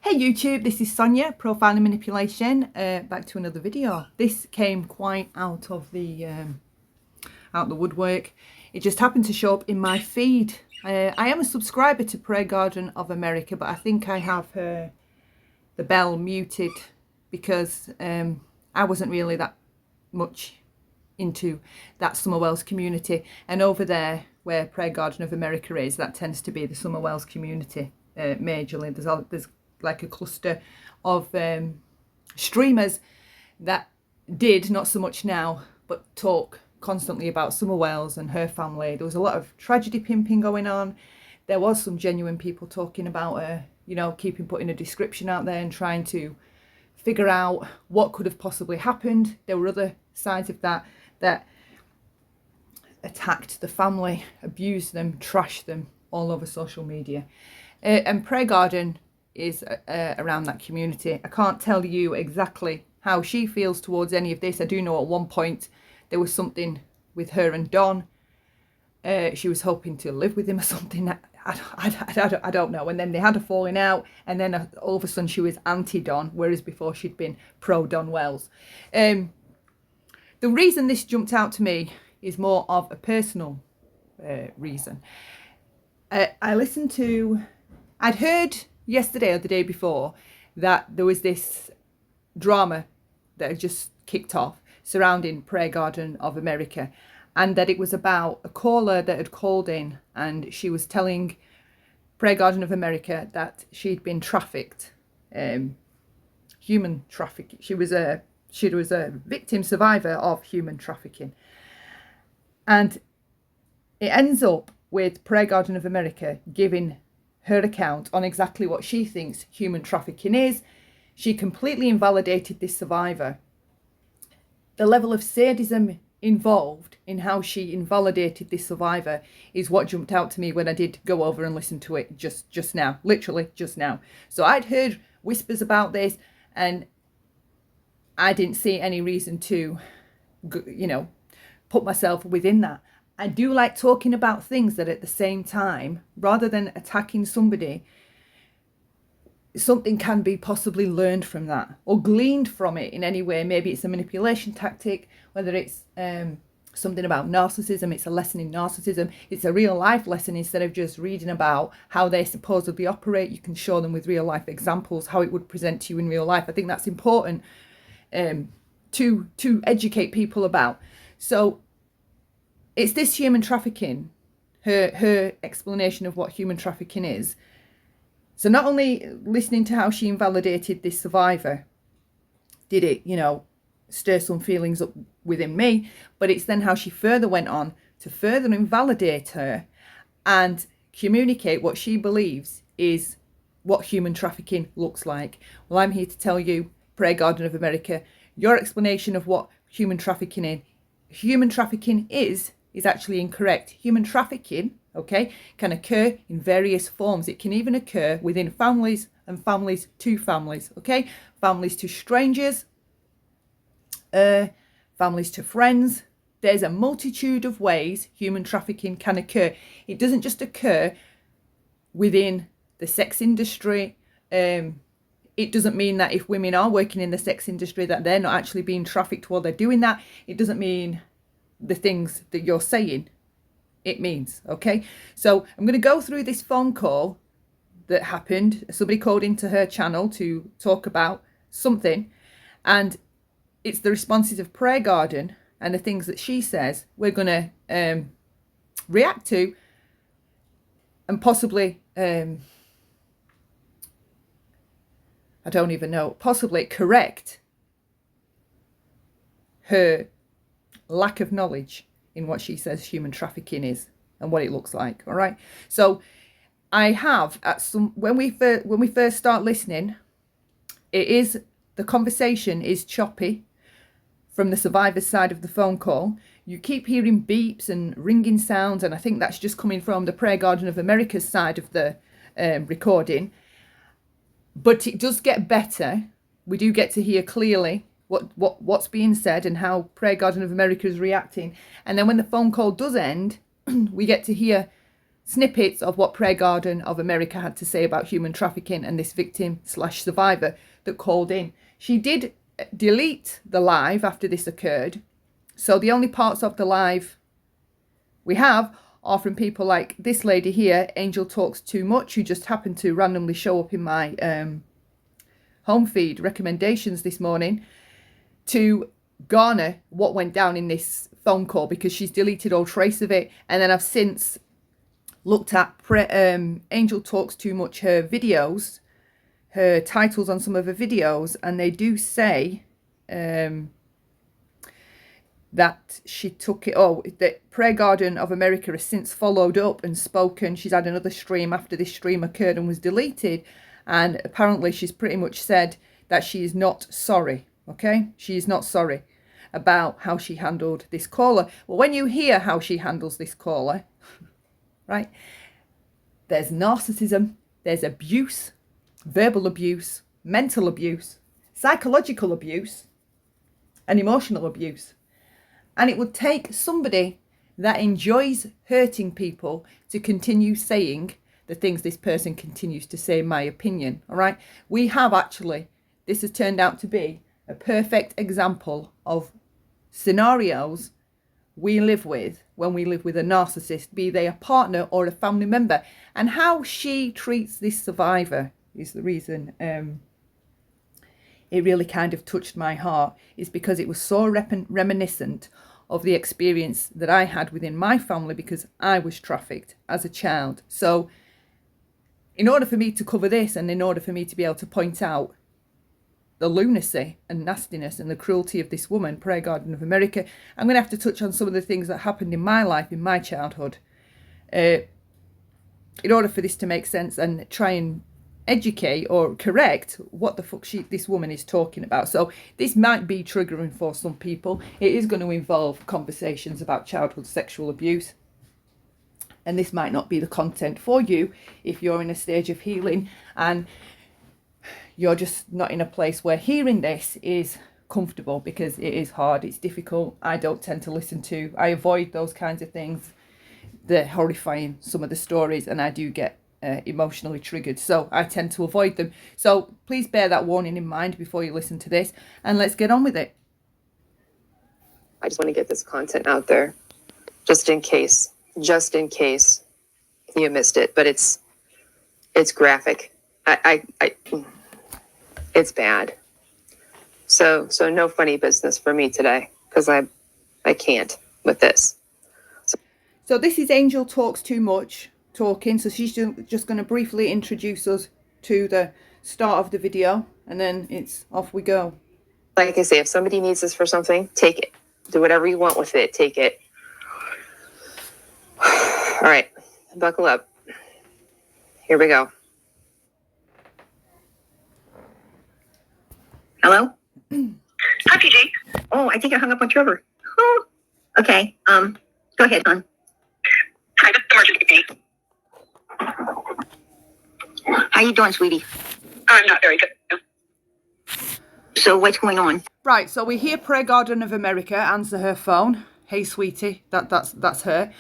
Hey YouTube, this is Sonia, Profiling Manipulation, back to another video. This came quite out of the woodwork. It just happened to show up in my feed. I am a subscriber to Prayer Garden of America, but I think I have the bell muted because I wasn't really that much into that Summer Wells community. And over there, where Prayer Garden of America is, that tends to be the Summer Wells community majorly. There's like a cluster of streamers that did, not so much now, but talk constantly about Summer Wells and her family. There was a lot of tragedy pimping going on. There was some genuine people talking about her, putting a description out there and trying to figure out what could have possibly happened. There were other sides of that attacked the family, abused them, trashed them all over social media. And Prayer Garden is around that community. I can't tell you exactly how she feels towards any of this. I do know at one point there was something with her and Don. She was hoping to live with him or something. I don't know. And then they had a falling out, and then all of a sudden she was anti-Don, whereas before she'd been pro-Don Wells. The reason this jumped out to me is more of a personal reason. I'd heard yesterday or the day before that there was this drama that had just kicked off surrounding Prayer Garden of America, and that it was about a caller that had called in, and she was telling Prayer Garden of America that she'd been trafficked, human trafficking. She was a victim survivor of human trafficking, and it ends up with Prayer Garden of America giving her account on exactly what she thinks human trafficking is. She completely invalidated this survivor. The level of sadism involved in how she invalidated this survivor is what jumped out to me when I did go over and listen to it just now, literally just now. So I'd heard whispers about this, and I didn't see any reason to, put myself within that. I do like talking about things that at the same time, rather than attacking somebody, something can be possibly learned from that or gleaned from it in any way. Maybe it's a manipulation tactic, whether it's something about narcissism, it's a lesson in narcissism, it's a real life lesson. Instead of just reading about how they supposedly operate, you can show them with real life examples how it would present to you in real life. I think that's important to educate people about. So it's this human trafficking, her explanation of what human trafficking is. So not only listening to how she invalidated this survivor, did it, stir some feelings up within me, but it's then how she further went on to further invalidate her and communicate what she believes is what human trafficking looks like. Well, I'm here to tell you, Prayer Garden of America, your explanation of what human trafficking is actually incorrect. Human trafficking, can occur in various forms. It can even occur within families and families to families, families to strangers, families to friends. There's a multitude of ways human trafficking can occur. It doesn't just occur within the sex industry. It doesn't mean that if women are working in the sex industry that they're not actually being trafficked while they're doing that. It doesn't mean the things that you're saying it means. So I'm going to go through this phone call that happened. Somebody called into her channel to talk about something, and it's the responses of Prayer Garden and the things that she says we're going to react to, and possibly possibly correct her lack of knowledge in what she says human trafficking is and what it looks like. All right. So I have when we first start listening, the conversation is choppy from the survivor's side of the phone call. You keep hearing beeps and ringing sounds, and I think that's just coming from the Prayer Garden of America's side of the recording. But it does get better. We do get to hear clearly what's being said and how Prayer Garden of America is reacting. And then when the phone call does end, we get to hear snippets of what Prayer Garden of America had to say about human trafficking and this victim slash survivor that called in. She did delete the live after this occurred. So the only parts of the live we have are from people like this lady here, Angel Talks Too Much, who just happened to randomly show up in my home feed recommendations this morning to garner what went down in this phone call, because she's deleted all trace of it. And then I've since looked at Angel Talks Too Much, her videos, her titles on some of her videos, and they do say that she took it. Oh, that Prayer Garden of America has since followed up and spoken. She's had another stream after this stream occurred and was deleted, and apparently she's pretty much said that she is not sorry. Okay, she is not sorry about how she handled this caller. Well, when you hear how she handles this caller, right, there's narcissism, there's abuse, verbal abuse, mental abuse, psychological abuse, and emotional abuse. And it would take somebody that enjoys hurting people to continue saying the things this person continues to say, in my opinion. All right. We have actually, this has turned out to be a perfect example of scenarios we live with when we live with a narcissist, be they a partner or a family member. And how she treats this survivor is the reason it really kind of touched my heart, is because it was so reminiscent of the experience that I had within my family, because I was trafficked as a child. So in order for me to cover this, and in order for me to be able to point out the lunacy and nastiness and the cruelty of this woman, Prayer Garden of America, I'm going to have to touch on some of the things that happened in my life, in my childhood, in order for this to make sense and try and educate or correct what the fuck this woman is talking about. So this might be triggering for some people. It is going to involve conversations about childhood sexual abuse, and this might not be the content for you if you're in a stage of healing and you're just not in a place where hearing this is comfortable, because it is hard, it's difficult. I don't tend to listen to, I avoid those kinds of things. They're horrifying, some of the stories, and I do get emotionally triggered, so I tend to avoid them. So please bear that warning in mind before you listen to this, and let's get on with it. I just want to get this content out there, just in case you missed it. But it's graphic. It's bad. So no funny business for me today, because I can't with this. So this is Angel Talks Too Much talking. So she's just going to briefly introduce us to the start of the video, and then it's off we go. Like I say, if somebody needs this for something, take it. Do whatever you want with it. Take it. All right, buckle up. Here we go. Hello? Hi, PJ. Oh, I think I hung up on Trevor. Oh, okay. Go ahead, hon. Hi, this is emergency. How you doing, sweetie? I'm not very good. So what's going on? Right, so we hear Prayer Garden of America answer her phone. Hey, sweetie, that's her.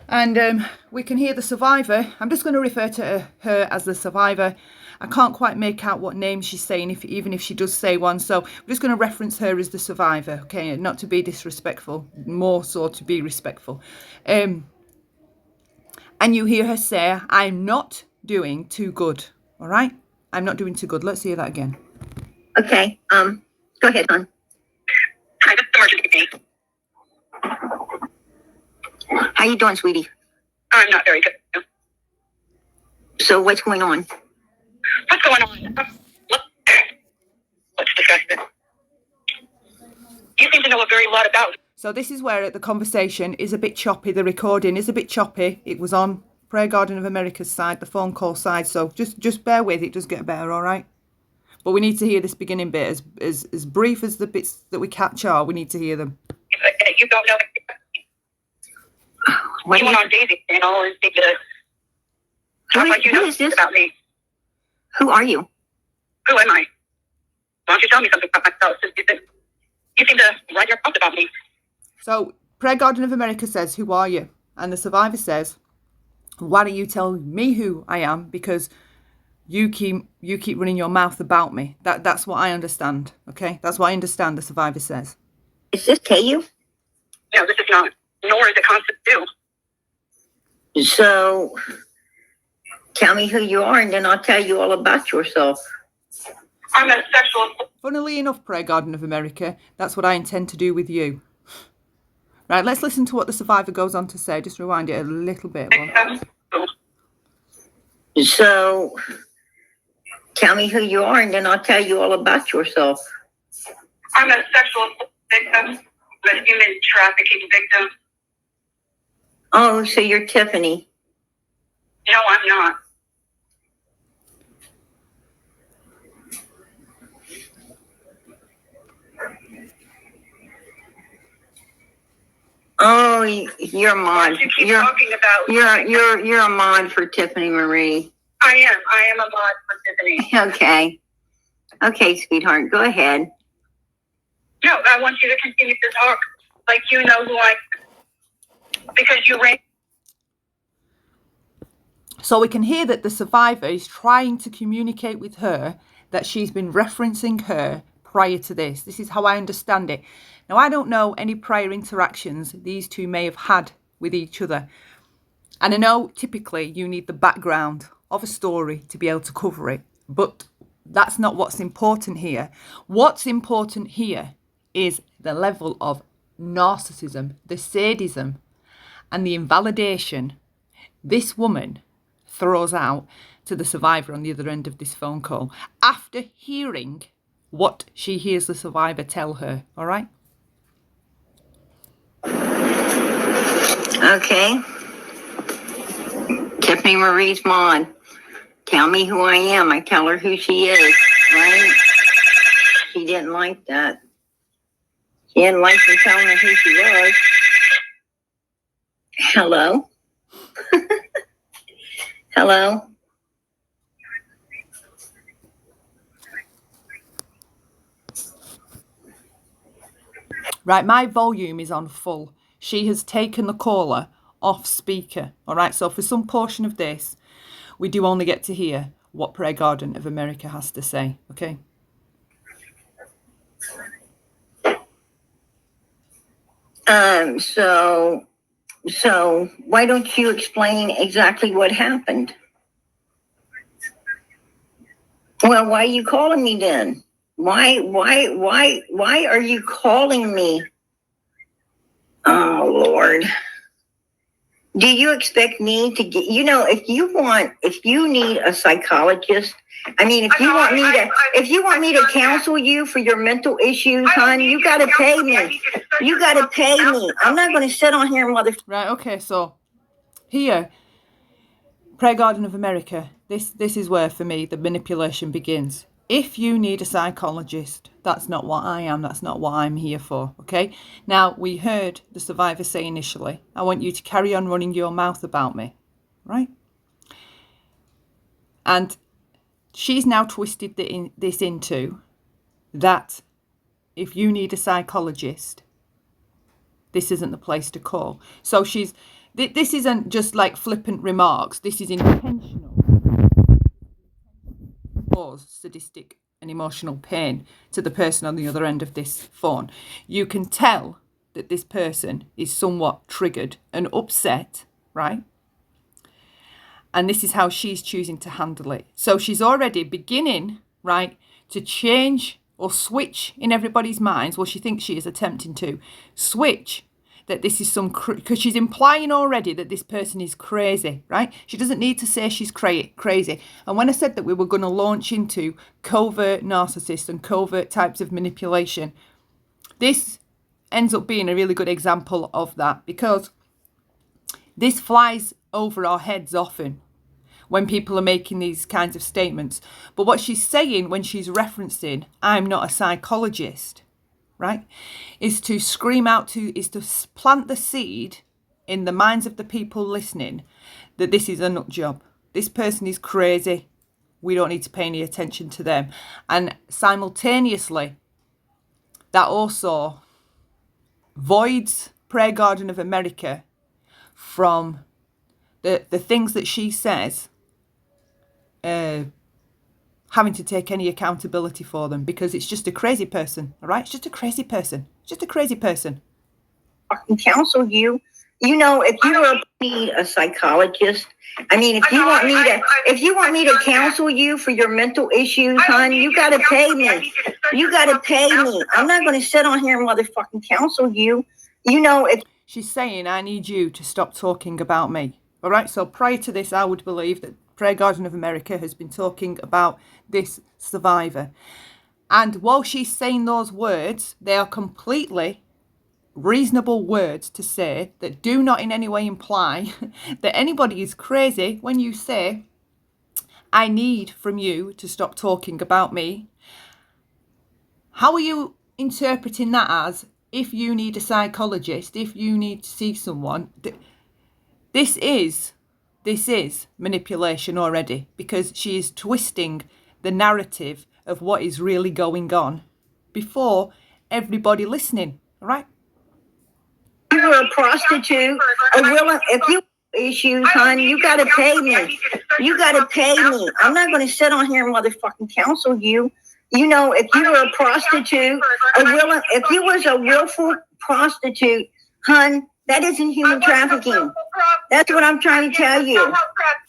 And we can hear the survivor. I'm just going to refer to her as the survivor. I can't quite make out what name she's saying, even if she does say one. So I'm just going to reference her as the survivor, okay? Not to be disrespectful, more so to be respectful. And you hear her say, I'm not doing too good, all right? I'm not doing too good. Let's hear that again. Okay. Go ahead, hon. Hi, this is emergency. How you doing, sweetie? I'm not very good. So what's going on? What's going on? Let's discuss this. You seem to know a very lot about. So this is where the conversation is a bit choppy. The recording is a bit choppy. It was on Prayer Garden of America's side, the phone call side. So just bear with. It does get better, all right? But we need to hear this beginning bit. As brief as the bits that we catch are, we need to hear them. You don't know. What You went on Daisy channel and think that. who is this? About me. Who are you? Who am I? Why don't you tell me something about myself? You seem to write your thoughts about me. So Prayer Garden of America says, who are you? And the survivor says, Why don't you tell me who I am? Because you keep running your mouth about me. That's what I understand. Okay, that's what I understand. The survivor says. Is this KU? No, this is not. Nor is it constant too. So tell me who you are, and then I'll tell you all about yourself. I'm a sexual. Funnily enough, Prayer Garden of America, that's what I intend to do with you. Right, let's listen to what the survivor goes on to say. Just rewind it a little bit. So tell me who you are, and then I'll tell you all about yourself. I'm a sexual victim, a human trafficking victim. Oh, so you're Tiffany. No, I'm not. Oh, you're a mod. You keep talking about. You're a mod for Tiffany Marie. I am a mod for Tiffany. Okay, sweetheart, go ahead. No, I want you to continue to talk like you know who I am. Because you ran. So we can hear that the survivor is trying to communicate with her that she's been referencing her prior to this. This is how I understand it. Now, I don't know any prior interactions these two may have had with each other. And I know typically you need the background of a story to be able to cover it. But that's not what's important here. What's important here is the level of narcissism, the sadism, and the invalidation this woman throws out to the survivor on the other end of this phone call after hearing what she hears the survivor tell her. All right? Okay. Tiffany Marie's mod. Tell me who I am. I tell her who she is, right? She didn't like that. She didn't like me telling her who she was. Hello? Hello? Right, my volume is on full. She has taken the caller off speaker. All right, so for some portion of this, we do only get to hear what Prayer Garden of America has to say. Okay. So why don't you explain exactly what happened? Well, why are you calling me then? Why are you calling me? Oh, Lord. Do you expect me to get, if you need a psychologist, if you want me to counsel you for your mental issues, hon, you got to pay me. You got to pay me. I'm not going to sit on here and Right, okay, so here, Prayer Garden of America, this is where, for me, the manipulation begins. If you need a psychologist, that's not what I am. That's not what I'm here for, okay? Now, we heard the survivor say initially, I want you to carry on running your mouth about me, right? And she's now twisted this into that if you need a psychologist, this isn't the place to call. So this isn't just like flippant remarks. This is intentional. Cause sadistic and emotional pain to the person on the other end of this phone. You can tell that this person is somewhat triggered and upset, right? And this is how she's choosing to handle it. So she's already beginning, right, to change or switch in everybody's minds. Well, she thinks she is attempting to switch that this is because she's implying already that this person is crazy, right? She doesn't need to say she's crazy. And when I said that we were going to launch into covert narcissists and covert types of manipulation, this ends up being a really good example of that, because this flies over our heads often when people are making these kinds of statements. But what she's saying when she's referencing, I'm not a psychologist, right, is to scream out is to plant the seed in the minds of the people listening that this is a nut job. This person is crazy. We don't need to pay any attention to them. And simultaneously, that also voids Prayer Garden of America from the things that she says, having to take any accountability for them, because it's just a crazy person, all right? It's just a crazy person. Just a crazy person. Fucking counsel you. You know, if you were a psychologist, I mean, if you want me to counsel you for your mental issues, hon, you gotta pay me. You gotta pay me. I'm not gonna sit on here and motherfucking counsel you. You know, if she's saying, I need you to stop talking about me. All right. So prior to this, I would believe that Prayer Garden of America has been talking about this survivor. And while she's saying those words, they are completely reasonable words to say that do not in any way imply that anybody is crazy when you say, I need from you to stop talking about me. How are you interpreting that as, if you need a psychologist, if you need to see someone? This is manipulation already, because she is twisting the narrative of what is really going on before everybody listening, all right? you were a prostitute, if you issues, hon, you gotta pay me. You gotta pay me. I'm not gonna sit on here and motherfucking counsel you. You know, if you were a prostitute, if you was a willful prostitute, hon, that isn't human trafficking. That's what I'm trying to tell you.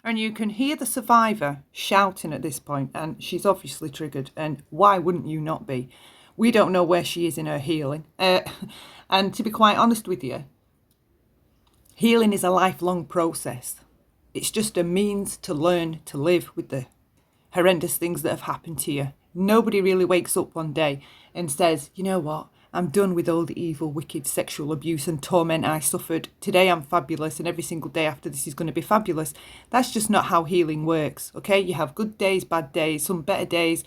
And you can hear the survivor shouting at this point, and she's obviously triggered. And why wouldn't you not be? We don't know where she is in her healing. And to be quite honest with you, healing is a lifelong process. It's just a means to learn to live with the horrendous things that have happened to you. Nobody really wakes up one day and says, you know what? I'm done with all the evil, wicked sexual abuse and torment I suffered. Today I'm fabulous, and every single day after this is going to be fabulous. That's just not how healing works, okay? You have good days, bad days, some better days,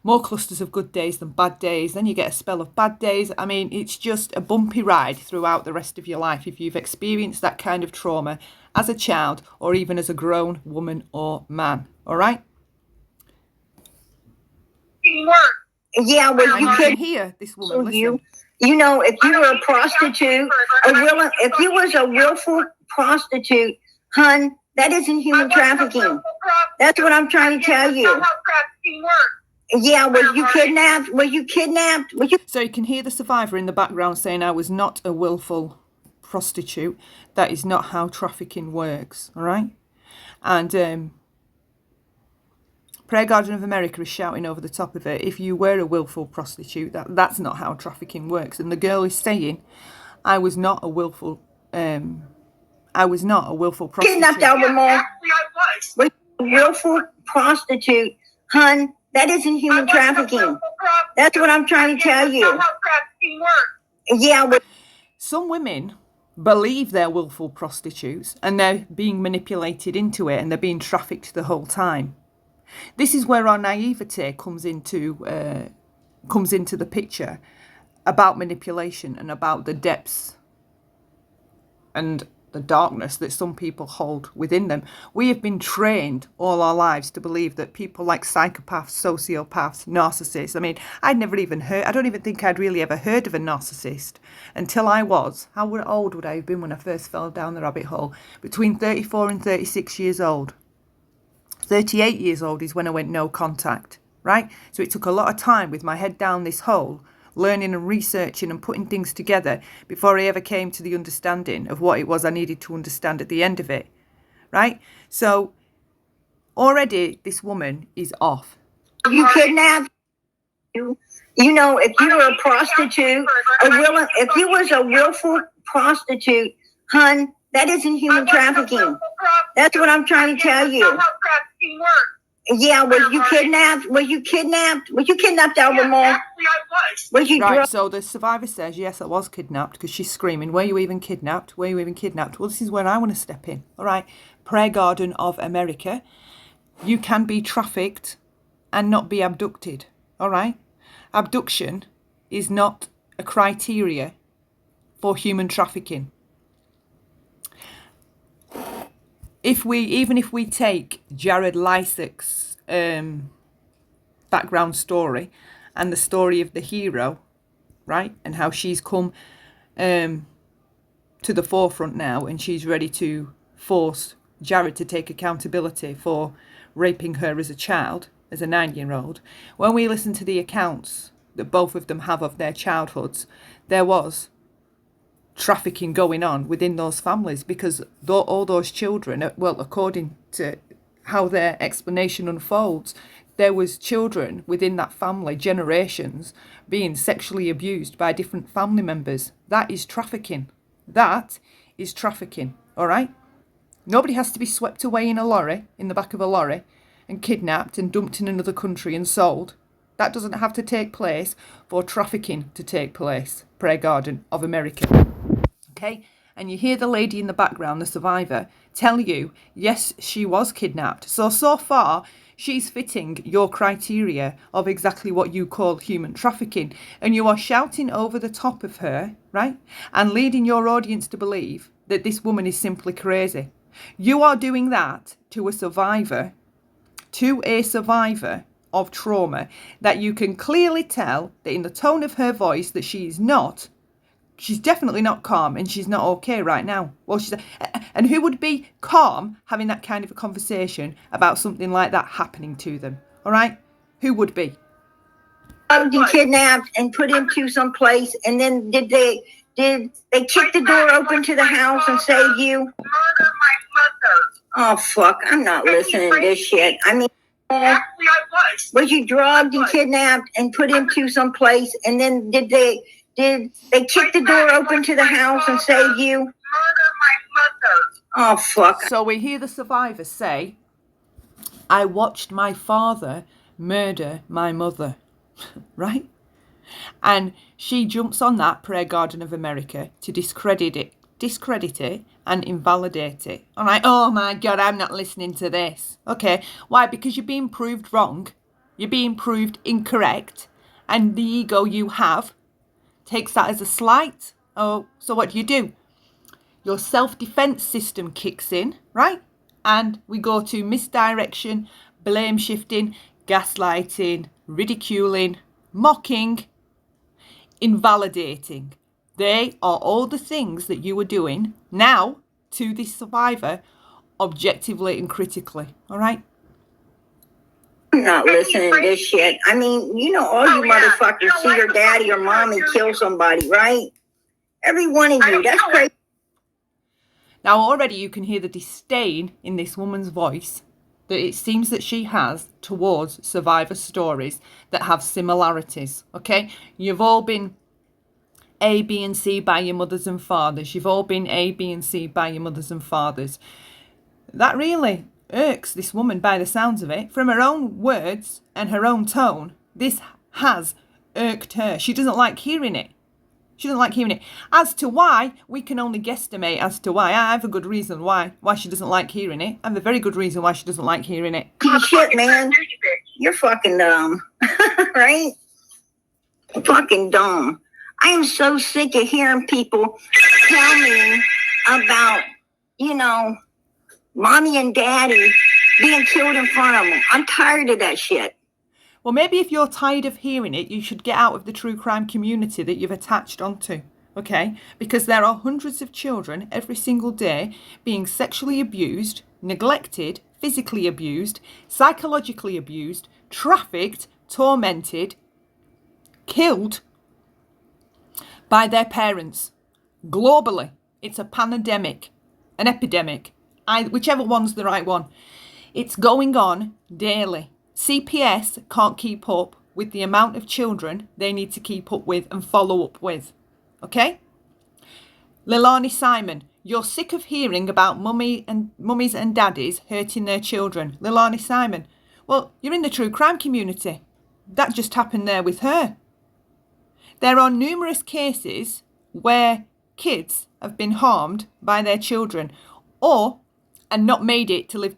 more clusters of good days than bad days. Then you get a spell of bad days. I mean, it's just a bumpy ride throughout the rest of your life if you've experienced that kind of trauma as a child or even as a grown woman or man, all right? Yeah, well, you can hear this woman. Listen. You know, if you were a prostitute, if you was a willful prostitute, hon, that isn't human trafficking. That's what I'm trying to tell you. Yeah, was you kidnapped? So you can hear the survivor in the background saying, I was not a willful prostitute. That is not how trafficking works, all right? And Prayer Garden of America is shouting over the top of it, if you were a willful prostitute, that's not how trafficking works. And the girl is saying, I was not a willful prostitute. Kidnapped Albemarle. Was a willful prostitute, hun, that isn't human trafficking. That's what I'm trying to tell you. Yeah. Some women believe they're willful prostitutes and they're being manipulated into it and they're being trafficked the whole time. This is where our naivete comes into the picture about manipulation and about the depths and the darkness that some people hold within them. We have been trained all our lives to believe that people like psychopaths, sociopaths, narcissists. I mean, I don't even think I'd really ever heard of a narcissist until how old would I have been when I first fell down the rabbit hole? Between 34 and 36 years old. 38 years old is when I went no contact, right? So it took a lot of time with my head down this hole, learning and researching and putting things together before I ever came to the understanding of what it was I needed to understand at the end of it, right? So already this woman is off. You kidnapped. You know, if you were a prostitute, if you was a willful prostitute, hun, that isn't human trafficking. That's what I'm trying to tell you. Yeah, was you kidnapped Albemarle? Right, so the survivor says, yes, I was kidnapped, because she's screaming, were you even kidnapped? Were you even kidnapped? Well, this is where I want to step in. All right, Prayer Garden of America, you can be trafficked and not be abducted. All right, abduction is not a criteria for human trafficking. Even if we take Jared Lysack's background story and the story of the hero, right, and how she's come to the forefront now and she's ready to force Jared to take accountability for raping her as a child, as a 9-year-old, when we listen to the accounts that both of them have of their childhoods, there was trafficking going on within those families, because all those children, well, according to how their explanation unfolds, there was children within that family, generations, being sexually abused by different family members. That is trafficking. That is trafficking, all right? Nobody has to be swept away in a lorry, in the back of a lorry, and kidnapped and dumped in another country and sold. That doesn't have to take place for trafficking to take place, Prayer Garden of America. Okay? And you hear the lady in the background, the survivor, tell you, yes, she was kidnapped. So far, she's fitting your criteria of exactly what you call human trafficking. And you are shouting over the top of her, right? And leading your audience to believe that this woman is simply crazy. You are doing that to a survivor of trauma, that you can clearly tell that in the tone of her voice that she's definitely not calm, and she's not okay right now. Well, and who would be calm having that kind of a conversation about something like that happening to them? All right? Who would be? You kidnapped and put into some place, and then did they kick the door open to the house and save you? Murder my mother. Oh fuck! I'm not listening to this shit. I mean, Actually, I was. you drugged and kidnapped and put into some place, and then did they kick the door open to the house and save you? Murder my mother. Oh fuck! So we hear the survivor say, I watched my father murder my mother, right? And she jumps on that, Prayer Garden of America, to discredit it and invalidate it. All right, oh my God, I'm not listening to this. Okay, why? Because you're being proved wrong. You're being proved incorrect. And the ego you have takes that as a slight. Oh, so what do? Your self-defense system kicks in, right? And we go to misdirection, blame shifting, gaslighting, ridiculing, mocking, invalidating. They are all the things that you were doing now to this survivor, objectively and critically. All right? I'm not listening to this shit. I mean, you know, all you motherfuckers see your daddy or mommy kill somebody, right? Every one of you. That's crazy. Now already you can hear the disdain in this woman's voice that it seems that she has towards survivor stories that have similarities. Okay? You've all been A, B, and C by your mothers and fathers. You've all been A, B, and C by your mothers and fathers. That really irks this woman by the sounds of it. From her own words and her own tone, this has irked her. She doesn't like hearing it. She doesn't like hearing it. As to why, we can only guesstimate as to why. I have a good reason why she doesn't like hearing it. I have a very good reason why she doesn't like hearing it. Shit, man. You're fucking dumb. Right? Fucking dumb. I am so sick of hearing people tell me about, you know, mommy and daddy being killed in front of them. I'm tired of that shit. Well, maybe if you're tired of hearing it, you should get out of the true crime community that you've attached onto, okay? Because there are hundreds of children every single day being sexually abused, neglected, physically abused, psychologically abused, trafficked, tormented, killed by their parents. Globally, it's a pandemic, an epidemic, whichever one's the right one. It's going on daily. CPS can't keep up with the amount of children they need to keep up with and follow up with. Okay? Leilani Simon, you're sick of hearing about mummies and daddies hurting their children. Leilani Simon, well, you're in the true crime community. That just happened there with her. There are numerous cases where kids have been harmed by their children and not made it to live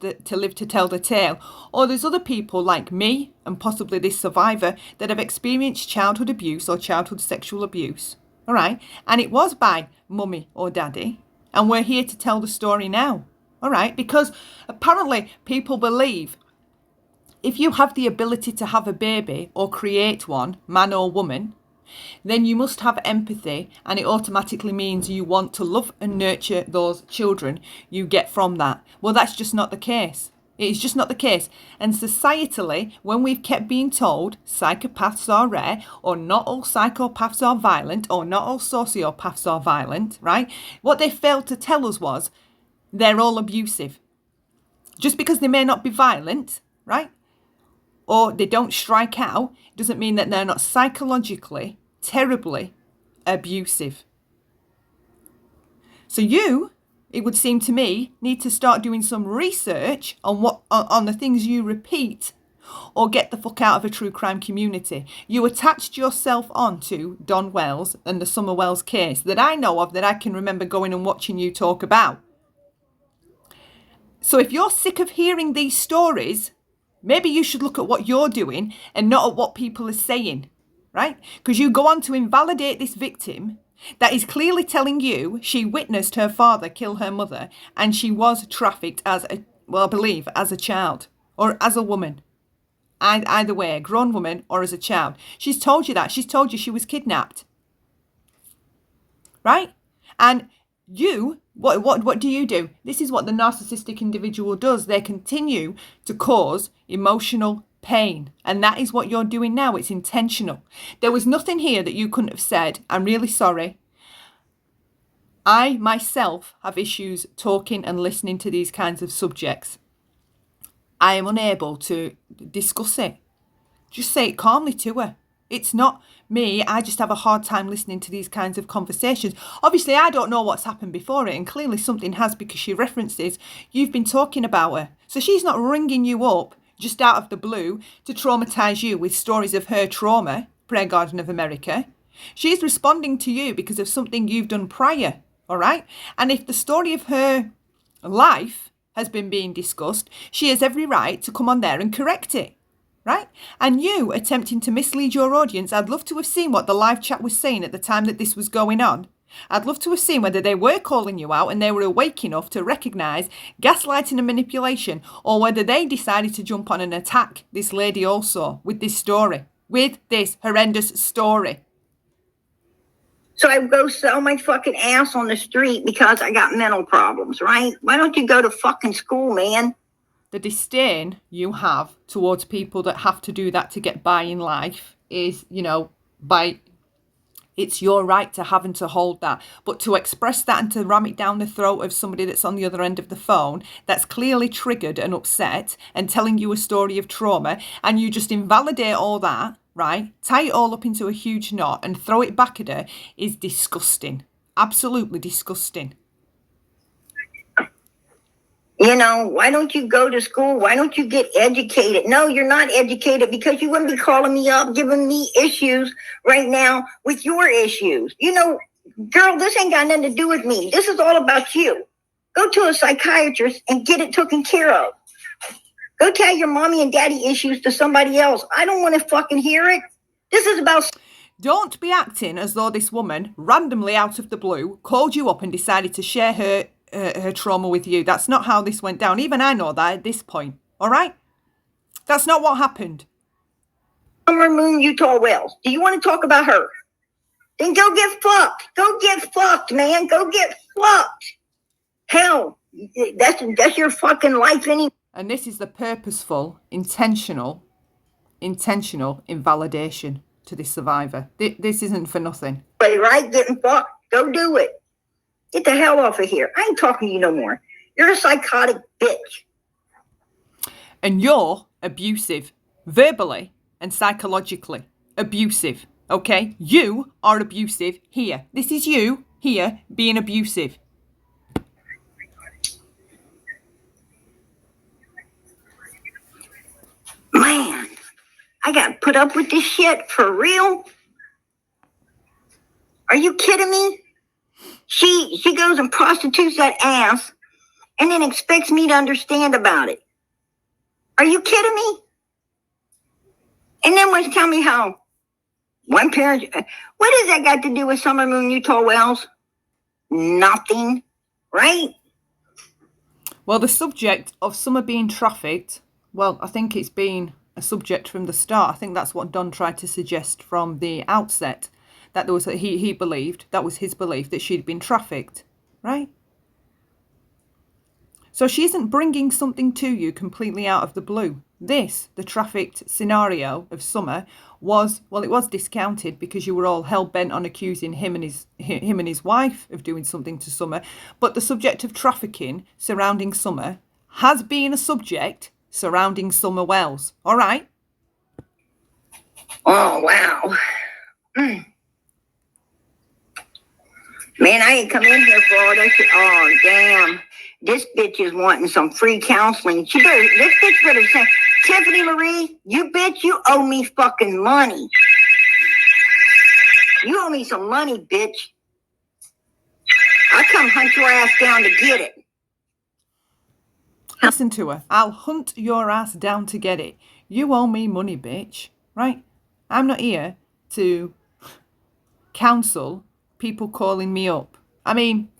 to tell the tale. Or there's other people like me and possibly this survivor that have experienced childhood abuse or childhood sexual abuse. All right. And it was by mummy or daddy. And we're here to tell the story now. All right. Because apparently people believe if you have the ability to have a baby or create one, man or woman, then you must have empathy, and it automatically means you want to love and nurture those children you get from that. Well, that's just not the case. It is just not the case. And societally, when we've kept being told psychopaths are rare, or not all psychopaths are violent, or not all sociopaths are violent, right? What they failed to tell us was they're all abusive. Just because they may not be violent, right? Or they don't strike out, doesn't mean that they're not psychologically terribly abusive. So you, it would seem to me, need to start doing some research on the things you repeat, or get the fuck out of a true crime community. You attached yourself onto Don Wells and the Summer Wells case that I know of, that I can remember going and watching you talk about. So if you're sick of hearing these stories, maybe you should look at what you're doing and not at what people are saying, right? Because you go on to invalidate this victim that is clearly telling you she witnessed her father kill her mother, and she was trafficked as I believe as a child or as a woman. Either way, a grown woman or as a child. She's told you that. She's told you she was kidnapped. Right? And you, what do you do? This is what the narcissistic individual does. They continue to cause emotional pain. And that is what you're doing now. It's intentional. There was nothing here that you couldn't have said, I'm really sorry. I myself have issues talking and listening to these kinds of subjects. I am unable to discuss it. Just say it calmly to her. It's not me. I just have a hard time listening to these kinds of conversations. Obviously, I don't know what's happened before it, and clearly something has, because she references you've been talking about her. So she's not ringing you up just out of the blue to traumatise you with stories of her trauma, Prayer Garden of America. She's responding to you because of something you've done prior, all right? And if the story of her life has been being discussed, she has every right to come on there and correct it. Right? And you attempting to mislead your audience, I'd love to have seen what the live chat was saying at the time that this was going on. I'd love to have seen whether they were calling you out and they were awake enough to recognise gaslighting and manipulation, or whether they decided to jump on and attack this lady also with this story, with this horrendous story. So I go sell my fucking ass on the street because I got mental problems, right? Why don't you go to fucking school, man? The disdain you have towards people that have to do that to get by in life is, it's your right to have and to hold that. But to express that and to ram it down the throat of somebody that's on the other end of the phone, that's clearly triggered and upset and telling you a story of trauma, and you just invalidate all that, right? Tie it all up into a huge knot and throw it back at her is disgusting. Absolutely disgusting. Why don't you go to school? Why don't you get educated? No, you're not educated, because you wouldn't be calling me up, giving me issues right now with your issues. Girl, this ain't got nothing to do with me. This is all about you. Go to a psychiatrist and get it taken care of. Go tell your mommy and daddy issues to somebody else. I don't want to fucking hear it. This is about... Don't be acting as though this woman, randomly out of the blue, called you up and decided to share her trauma with you. That's not how this went down. Even I know that at this point. All right? That's not what happened. Summer Moon Utah Wells. Do you want to talk about her? Then go get fucked. Go get fucked, man. Go get fucked. Hell, that's your fucking life anyway. And this is the purposeful, intentional invalidation to this survivor. This isn't for nothing. Right? Getting fucked. Go do it. Get the hell off of here. I ain't talking to you no more. You're a psychotic bitch. And you're abusive, verbally and psychologically abusive, okay? You are abusive here. This is you here being abusive. Man, I got put up with this shit for real? Are you kidding me? She goes and prostitutes that ass and then expects me to understand about it. Are you kidding me? And then wants to tell me how one parent... What does that got to do with Summer Moon Utah Wells? Nothing, right? Well, the subject of Summer being trafficked, well, I think it's been a subject from the start. I think that's what Don tried to suggest from the outset. that there was he believed, that was his belief, that she'd been trafficked, right? So she isn't bringing something to you completely out of the blue. This, the trafficked scenario of Summer, was, well, it was discounted because you were all hell-bent on accusing him and his wife of doing something to Summer. But the subject of trafficking surrounding Summer has been a subject surrounding Summer Wells. All right? Oh, wow. Mm. Man, I ain't come in here for all that shit. Oh, damn. This bitch is wanting some free counseling. This bitch better say, Tiffany Marie, you bitch, you owe me fucking money. You owe me some money, bitch. I'll come hunt your ass down to get it. Listen to her. I'll hunt your ass down to get it. You owe me money, bitch. Right? I'm not here to counsel people calling me up. I mean,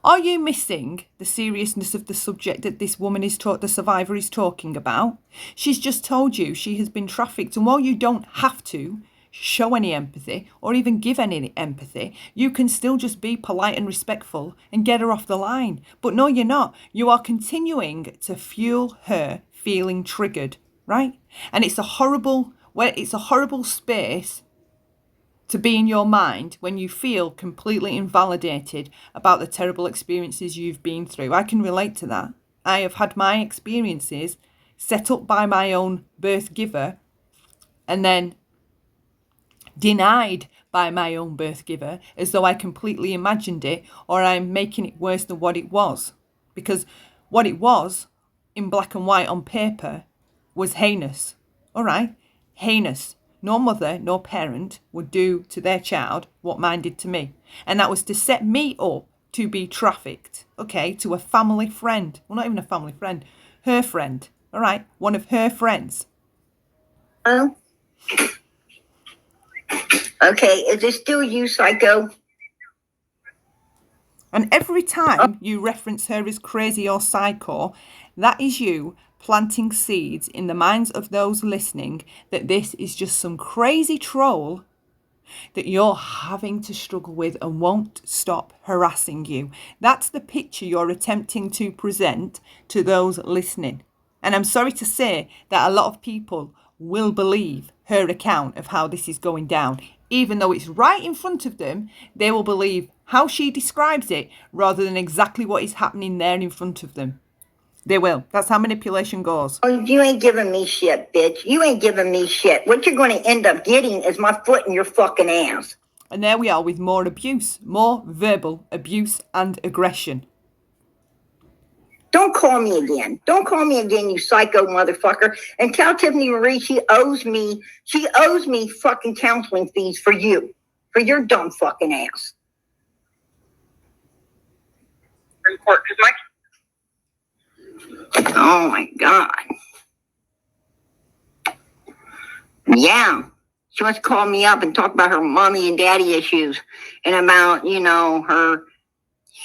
are you missing the seriousness of the subject that this woman the survivor is talking about? She's just told you she has been trafficked, and while you don't have to show any empathy or even give any empathy, you can still just be polite and respectful and get her off the line. But no, you're not. You are continuing to fuel her feeling triggered, right? And it's a horrible space to be in your mind when you feel completely invalidated about the terrible experiences you've been through. I can relate to that. I have had my experiences set up by my own birth giver and then denied by my own birth giver as though I completely imagined it, or I'm making it worse than what it was. Because what it was, in black and white on paper, was heinous. All right? Heinous. No mother, no parent would do to their child what mine did to me. And that was to set me up to be trafficked, okay, to a family friend. Well, not even a family friend, her friend, all right? One of her friends. Oh. Okay, is it still you, psycho? And every time you reference her as crazy or psycho, that is you planting seeds in the minds of those listening that this is just some crazy troll that you're having to struggle with and won't stop harassing you. That's the picture you're attempting to present to those listening. And I'm sorry to say that a lot of people will believe her account of how this is going down. Even though it's right in front of them, they will believe how she describes it rather than exactly what is happening there in front of them. They will. That's how manipulation goes. Oh, you ain't giving me shit, bitch. You ain't giving me shit. What you're going to end up getting is my foot in your fucking ass. And there we are with more abuse, more verbal abuse and aggression. Don't call me again. Don't call me again, you psycho motherfucker. And tell Tiffany Marie she owes me fucking counseling fees for you. For your dumb fucking ass. Report, because my Oh my God. Yeah. She wants to call me up and talk about her mommy and daddy issues and about, her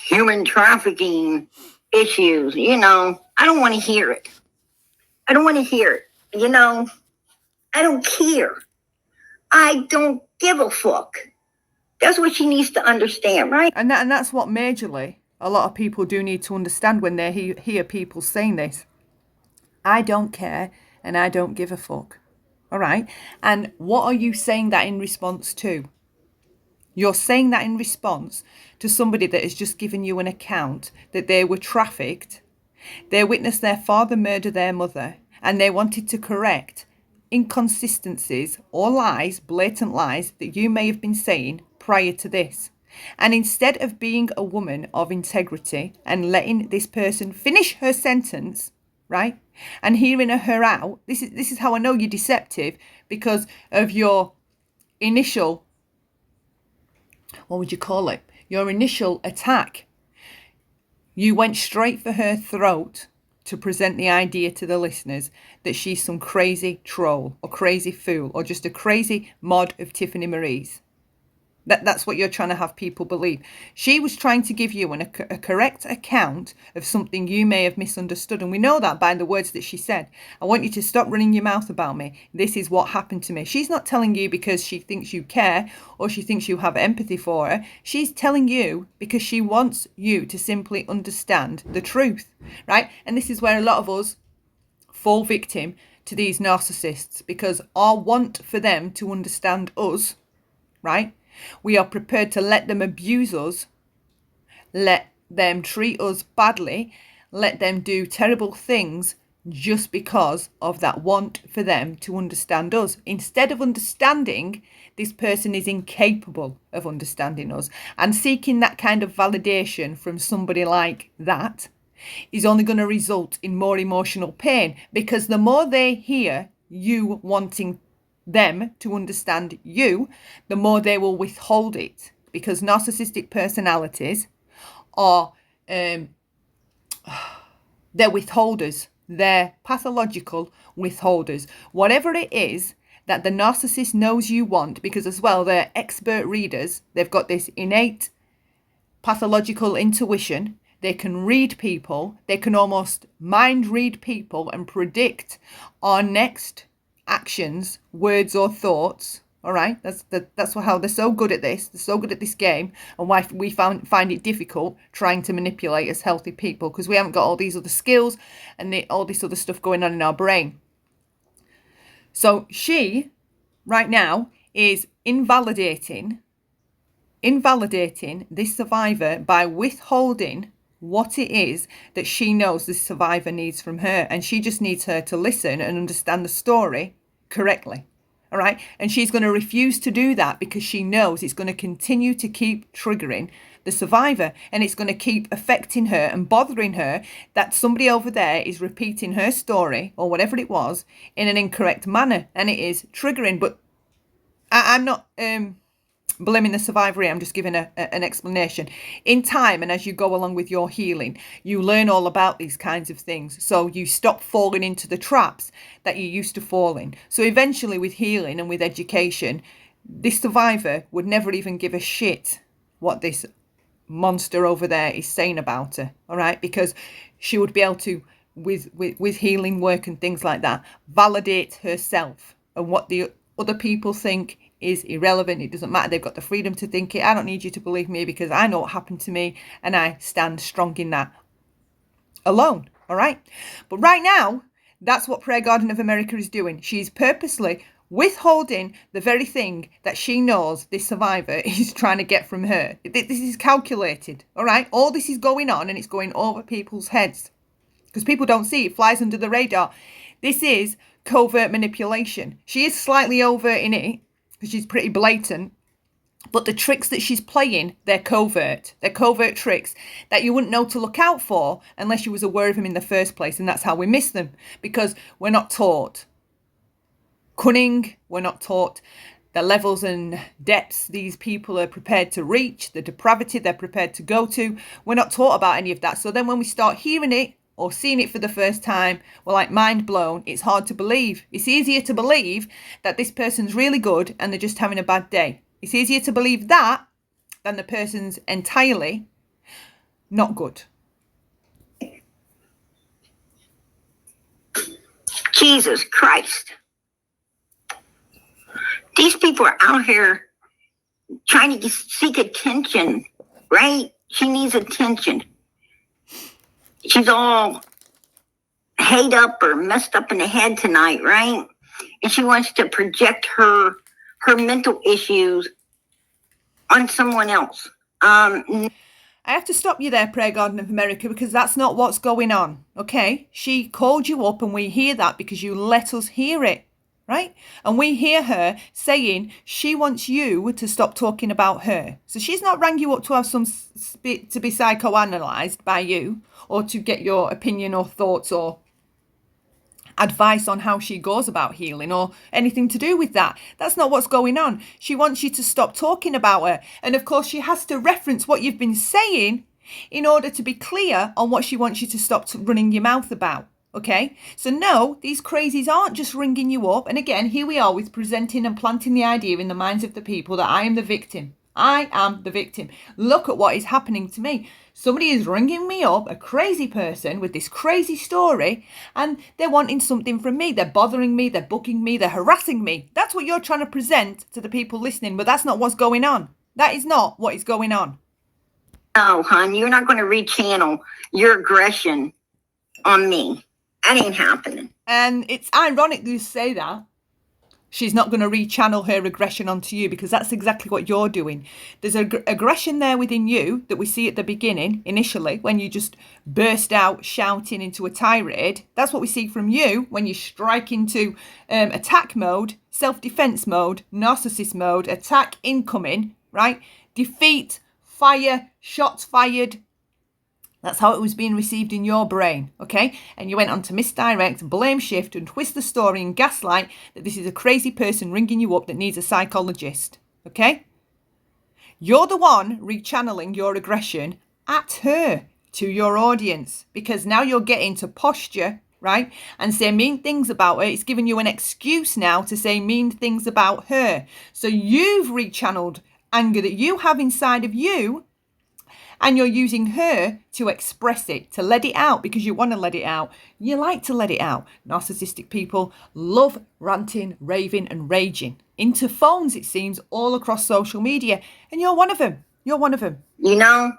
human trafficking issues. I don't want to hear it. I don't want to hear it. I don't care. I don't give a fuck. That's what she needs to understand, right? And that's what majorly a lot of people do need to understand when they hear people saying this. I don't care and I don't give a fuck. All right? And what are you saying that in response to? You're saying that in response to somebody that has just given you an account that they were trafficked, they witnessed their father murder their mother, and they wanted to correct inconsistencies or lies, blatant lies that you may have been saying prior to this. And instead of being a woman of integrity and letting this person finish her sentence, right, and hearing her out, this is how I know you're deceptive, because of your initial, what would you call it? Your initial attack. You went straight for her throat to present the idea to the listeners that she's some crazy troll or crazy fool or just a crazy mod of Tiffany Marie's. That's what you're trying to have people believe. She was trying to give you a correct account of something you may have misunderstood. And we know that by the words that she said. I want you to stop running your mouth about me. This is what happened to me. She's not telling you because she thinks you care or she thinks you have empathy for her. She's telling you because she wants you to simply understand the truth, right? And this is where a lot of us fall victim to these narcissists, because our want for them to understand us, right? We are prepared to let them abuse us, let them treat us badly, let them do terrible things just because of that want for them to understand us. Instead of understanding, this person is incapable of understanding us. And seeking that kind of validation from somebody like that is only going to result in more emotional pain, because the more they hear you wanting them to understand you, the more they will withhold it, because narcissistic personalities are they're withholders. They're pathological withholders. Whatever it is that the narcissist knows you want, because as well they're expert readers, they've got this innate pathological intuition. They can read people, they can almost mind read people and predict our next actions, words or thoughts. All right, that's how they're so good at this. They're so good at this game, and why we find it difficult trying to manipulate as healthy people, because we haven't got all these other skills and all this other stuff going on in our brain. So she, right now, is invalidating this survivor by withholding what it is that she knows this survivor needs from her, and she just needs her to listen and understand the story correctly. All right, and she's going to refuse to do that because she knows it's going to continue to keep triggering the survivor, and it's going to keep affecting her and bothering her that somebody over there is repeating her story or whatever it was in an incorrect manner, and it is triggering. But I'm not blaming the survivor here. I'm just giving an explanation. In time, and as you go along with your healing, you learn all about these kinds of things, so you stop falling into the traps that you used to fall in. So eventually, with healing and with education, this survivor would never even give a shit what this monster over there is saying about her, all right? Because she would be able to, with healing work and things like that, validate herself, and what the other people think is irrelevant. It doesn't matter. They've got the freedom to think it. I don't need you to believe me because I know what happened to me and I stand strong in that alone. All right. But right now, that's what Prayer Garden of America is doing. She's purposely withholding the very thing that she knows this survivor is trying to get from her. This is calculated. All right. All this is going on, and it's going over people's heads because people don't see it. Flies under the radar. This is covert manipulation. She is slightly overt in it because she's pretty blatant, but the tricks that she's playing, they're covert. They're covert tricks that you wouldn't know to look out for unless you was aware of them in the first place, and that's how we miss them, because we're not taught cunning, we're not taught the levels and depths these people are prepared to reach, the depravity they're prepared to go to. We're not taught about any of that. So then when we start hearing it or seeing it for the first time, we're like mind blown. It's hard to believe. It's easier to believe that this person's really good and they're just having a bad day. It's easier to believe that than the person's entirely not good. Jesus Christ. These people are out here trying to seek attention, right? She needs attention. She's all hayed up or messed up in the head tonight, right? And she wants to project her mental issues on someone else. I have to stop you there, Prayer Garden of America, because that's not what's going on, okay? She called you up and we hear that because you let us hear it, right? And we hear her saying she wants you to stop talking about her. So she's not rang you up to have to be psychoanalyzed by you, or to get your opinion or thoughts or advice on how she goes about healing or anything to do with that. That's not what's going on. She wants you to stop talking about her. And of course, she has to reference what you've been saying in order to be clear on what she wants you to stop running your mouth about. Okay, so no, these crazies aren't just ringing you up. And again, here we are with presenting and planting the idea in the minds of the people that I am the victim. I am the victim. Look at what is happening to me. Somebody is ringing me up, a crazy person with this crazy story, and they're wanting something from me. They're bothering me, they're booking me, they're harassing me. That's what you're trying to present to the people listening, but that's not what's going on. That is not what is going on. No, hon, you're not going to rechannel your aggression on me. That ain't happening. And it's ironic that you say that. She's not going to rechannel her aggression onto you, because that's exactly what you're doing. There's aggression there within you that we see at the beginning, initially, when you just burst out shouting into a tirade. That's what we see from you when you strike into attack mode, self-defense mode, narcissist mode, attack incoming, right? Defeat, fire, shots fired. That's how it was being received in your brain, okay? And you went on to misdirect, blame shift, and twist the story and gaslight that this is a crazy person ringing you up that needs a psychologist, okay? You're the one rechanneling your aggression at her to your audience, because now you're getting to posture, right? And say mean things about her. It's giving you an excuse now to say mean things about her. So you've rechanneled anger that you have inside of you, and you're using her to express it, to let it out, because you want to let it out. You like to let it out. Narcissistic people love ranting, raving, and raging into phones, it seems, all across social media. And you're one of them. You're one of them. You know,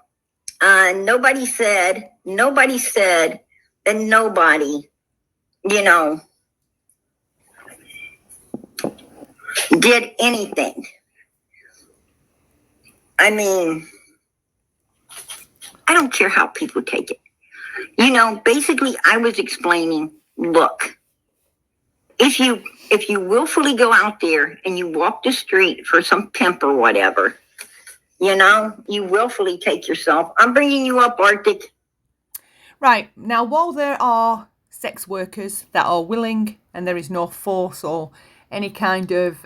nobody said that nobody, you know, did anything. I mean, I don't care how people take it. You know, basically I was explaining, look, if you willfully go out there and you walk the street for some pimp or whatever, you know, you willfully take yourself. I'm bringing you up, Arctic. Right. Now, while there are sex workers that are willing and there is no force or any kind of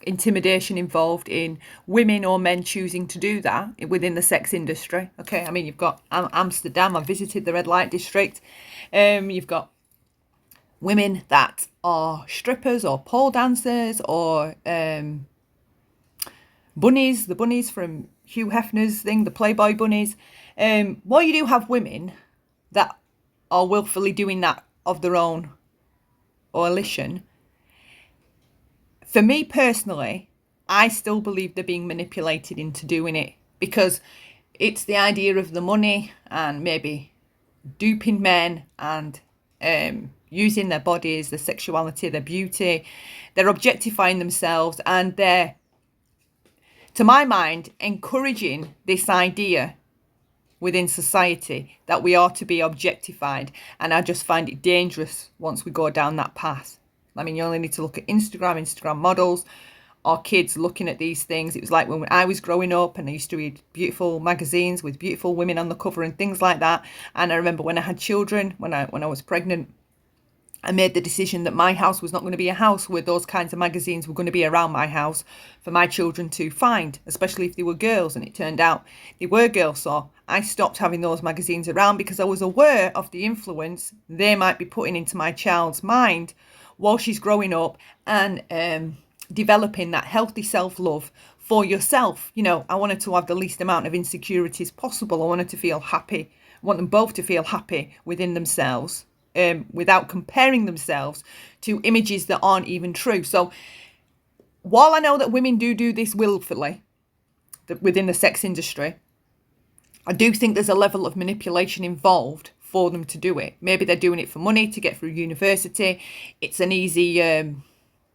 intimidation involved in women or men choosing to do that within the sex industry. Okay, I mean, you've got Amsterdam. I visited the red light district. You've got women that are strippers or pole dancers or bunnies, the bunnies from Hugh Hefner's thing, the Playboy bunnies. While you do have women that are willfully doing that of their own volition, for me personally, I still believe they're being manipulated into doing it, because it's the idea of the money and maybe duping men and using their bodies, their sexuality, their beauty. They're objectifying themselves, and they're, to my mind, encouraging this idea within society that we are to be objectified. And I just find it dangerous once we go down that path. I mean, you only need to look at Instagram models, or kids looking at these things. It was like when I was growing up and I used to read beautiful magazines with beautiful women on the cover and things like that. And I remember when I had children, when I was pregnant, I made the decision that my house was not going to be a house where those kinds of magazines were going to be around my house for my children to find, especially if they were girls. And it turned out they were girls. So I stopped having those magazines around, because I was aware of the influence they might be putting into my child's mind while she's growing up and developing that healthy self-love for yourself. You know, I wanted to have the least amount of insecurities possible. I wanted to feel happy. I want them both to feel happy within themselves, without comparing themselves to images that aren't even true. So while I know that women do this willfully within the sex industry, I do think there's a level of manipulation involved for them to do it. Maybe they're doing it for money, to get through university. It's an easy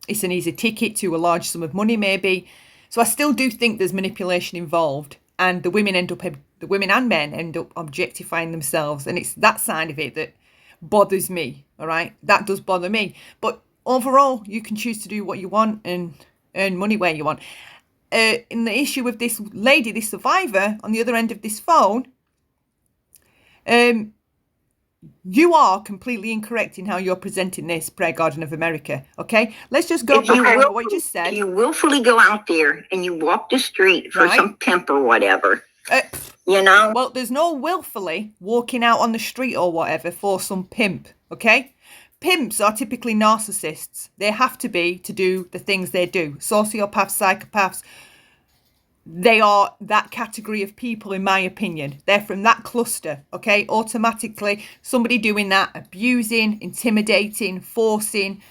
ticket to a large sum of money, maybe. So I still do think there's manipulation involved, and the women and men end up objectifying themselves, and it's that side of it that bothers me. All right, that does bother me. But overall, you can choose to do what you want and earn money where you want. In the issue with this lady, this survivor on the other end of this phone, you are completely incorrect in how you're presenting this, Prayer Garden of America. Okay, let's just go back over what you just said. You willfully go out there and you walk the street for some pimp or whatever. You know? Well, there's no willfully walking out on the street or whatever for some pimp, okay? Pimps are typically narcissists. They have to be to do the things they do. Sociopaths, psychopaths, they are that category of people, in my opinion. They're from that cluster, okay? Automatically, somebody doing that, abusing, intimidating, forcing,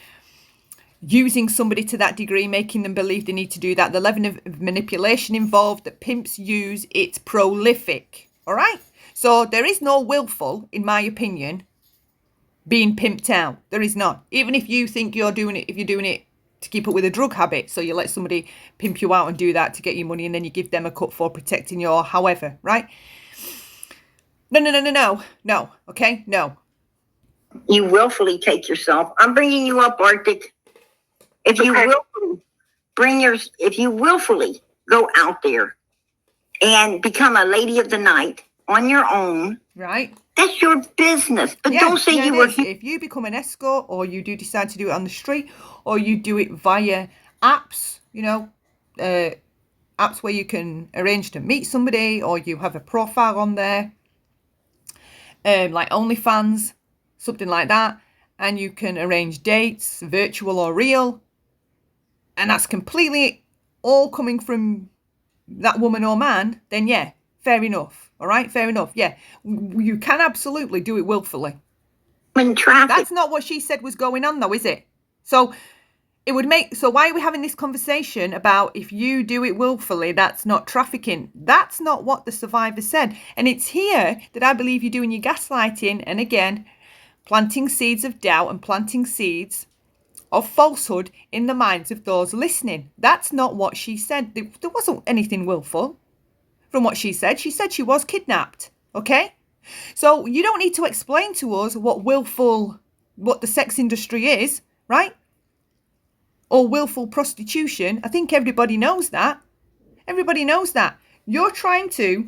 using somebody to that degree, making them believe they need to do that. The level of manipulation involved that pimps use, it's prolific, all right? So there is no willful, in my opinion, being pimped out. There is none. Even if you think you're doing it, if you're doing it to keep up with a drug habit, so you let somebody pimp you out and do that to get your money, and then you give them a cut for protecting your however, right? No, okay? No. You willfully take yourself. I'm bringing you up, Arctic. If you willfully if you willfully go out there and become a lady of the night on your own, right? That's your business. But don't say you were. If you become an escort, or you do decide to do it on the street, or you do it via apps, you know, apps where you can arrange to meet somebody, or you have a profile on there, like OnlyFans, something like that, and you can arrange dates, virtual or real, and that's completely all coming from that woman or man, then yeah, fair enough. All right, fair enough. Yeah, you can absolutely do it willfully. That's not what she said was going on, though, is it? So it would make, so why are we having this conversation about if you do it willfully, that's not trafficking? That's not what the survivor said. And it's here that I believe you're doing your gaslighting, and again, planting seeds of doubt and planting seeds of falsehood in the minds of those listening. That's not what she said. There wasn't anything willful from what she said. She said she was kidnapped, okay? So you don't need to explain to us what the sex industry is, right? Or willful prostitution. I think everybody knows that. Everybody knows that. You're trying to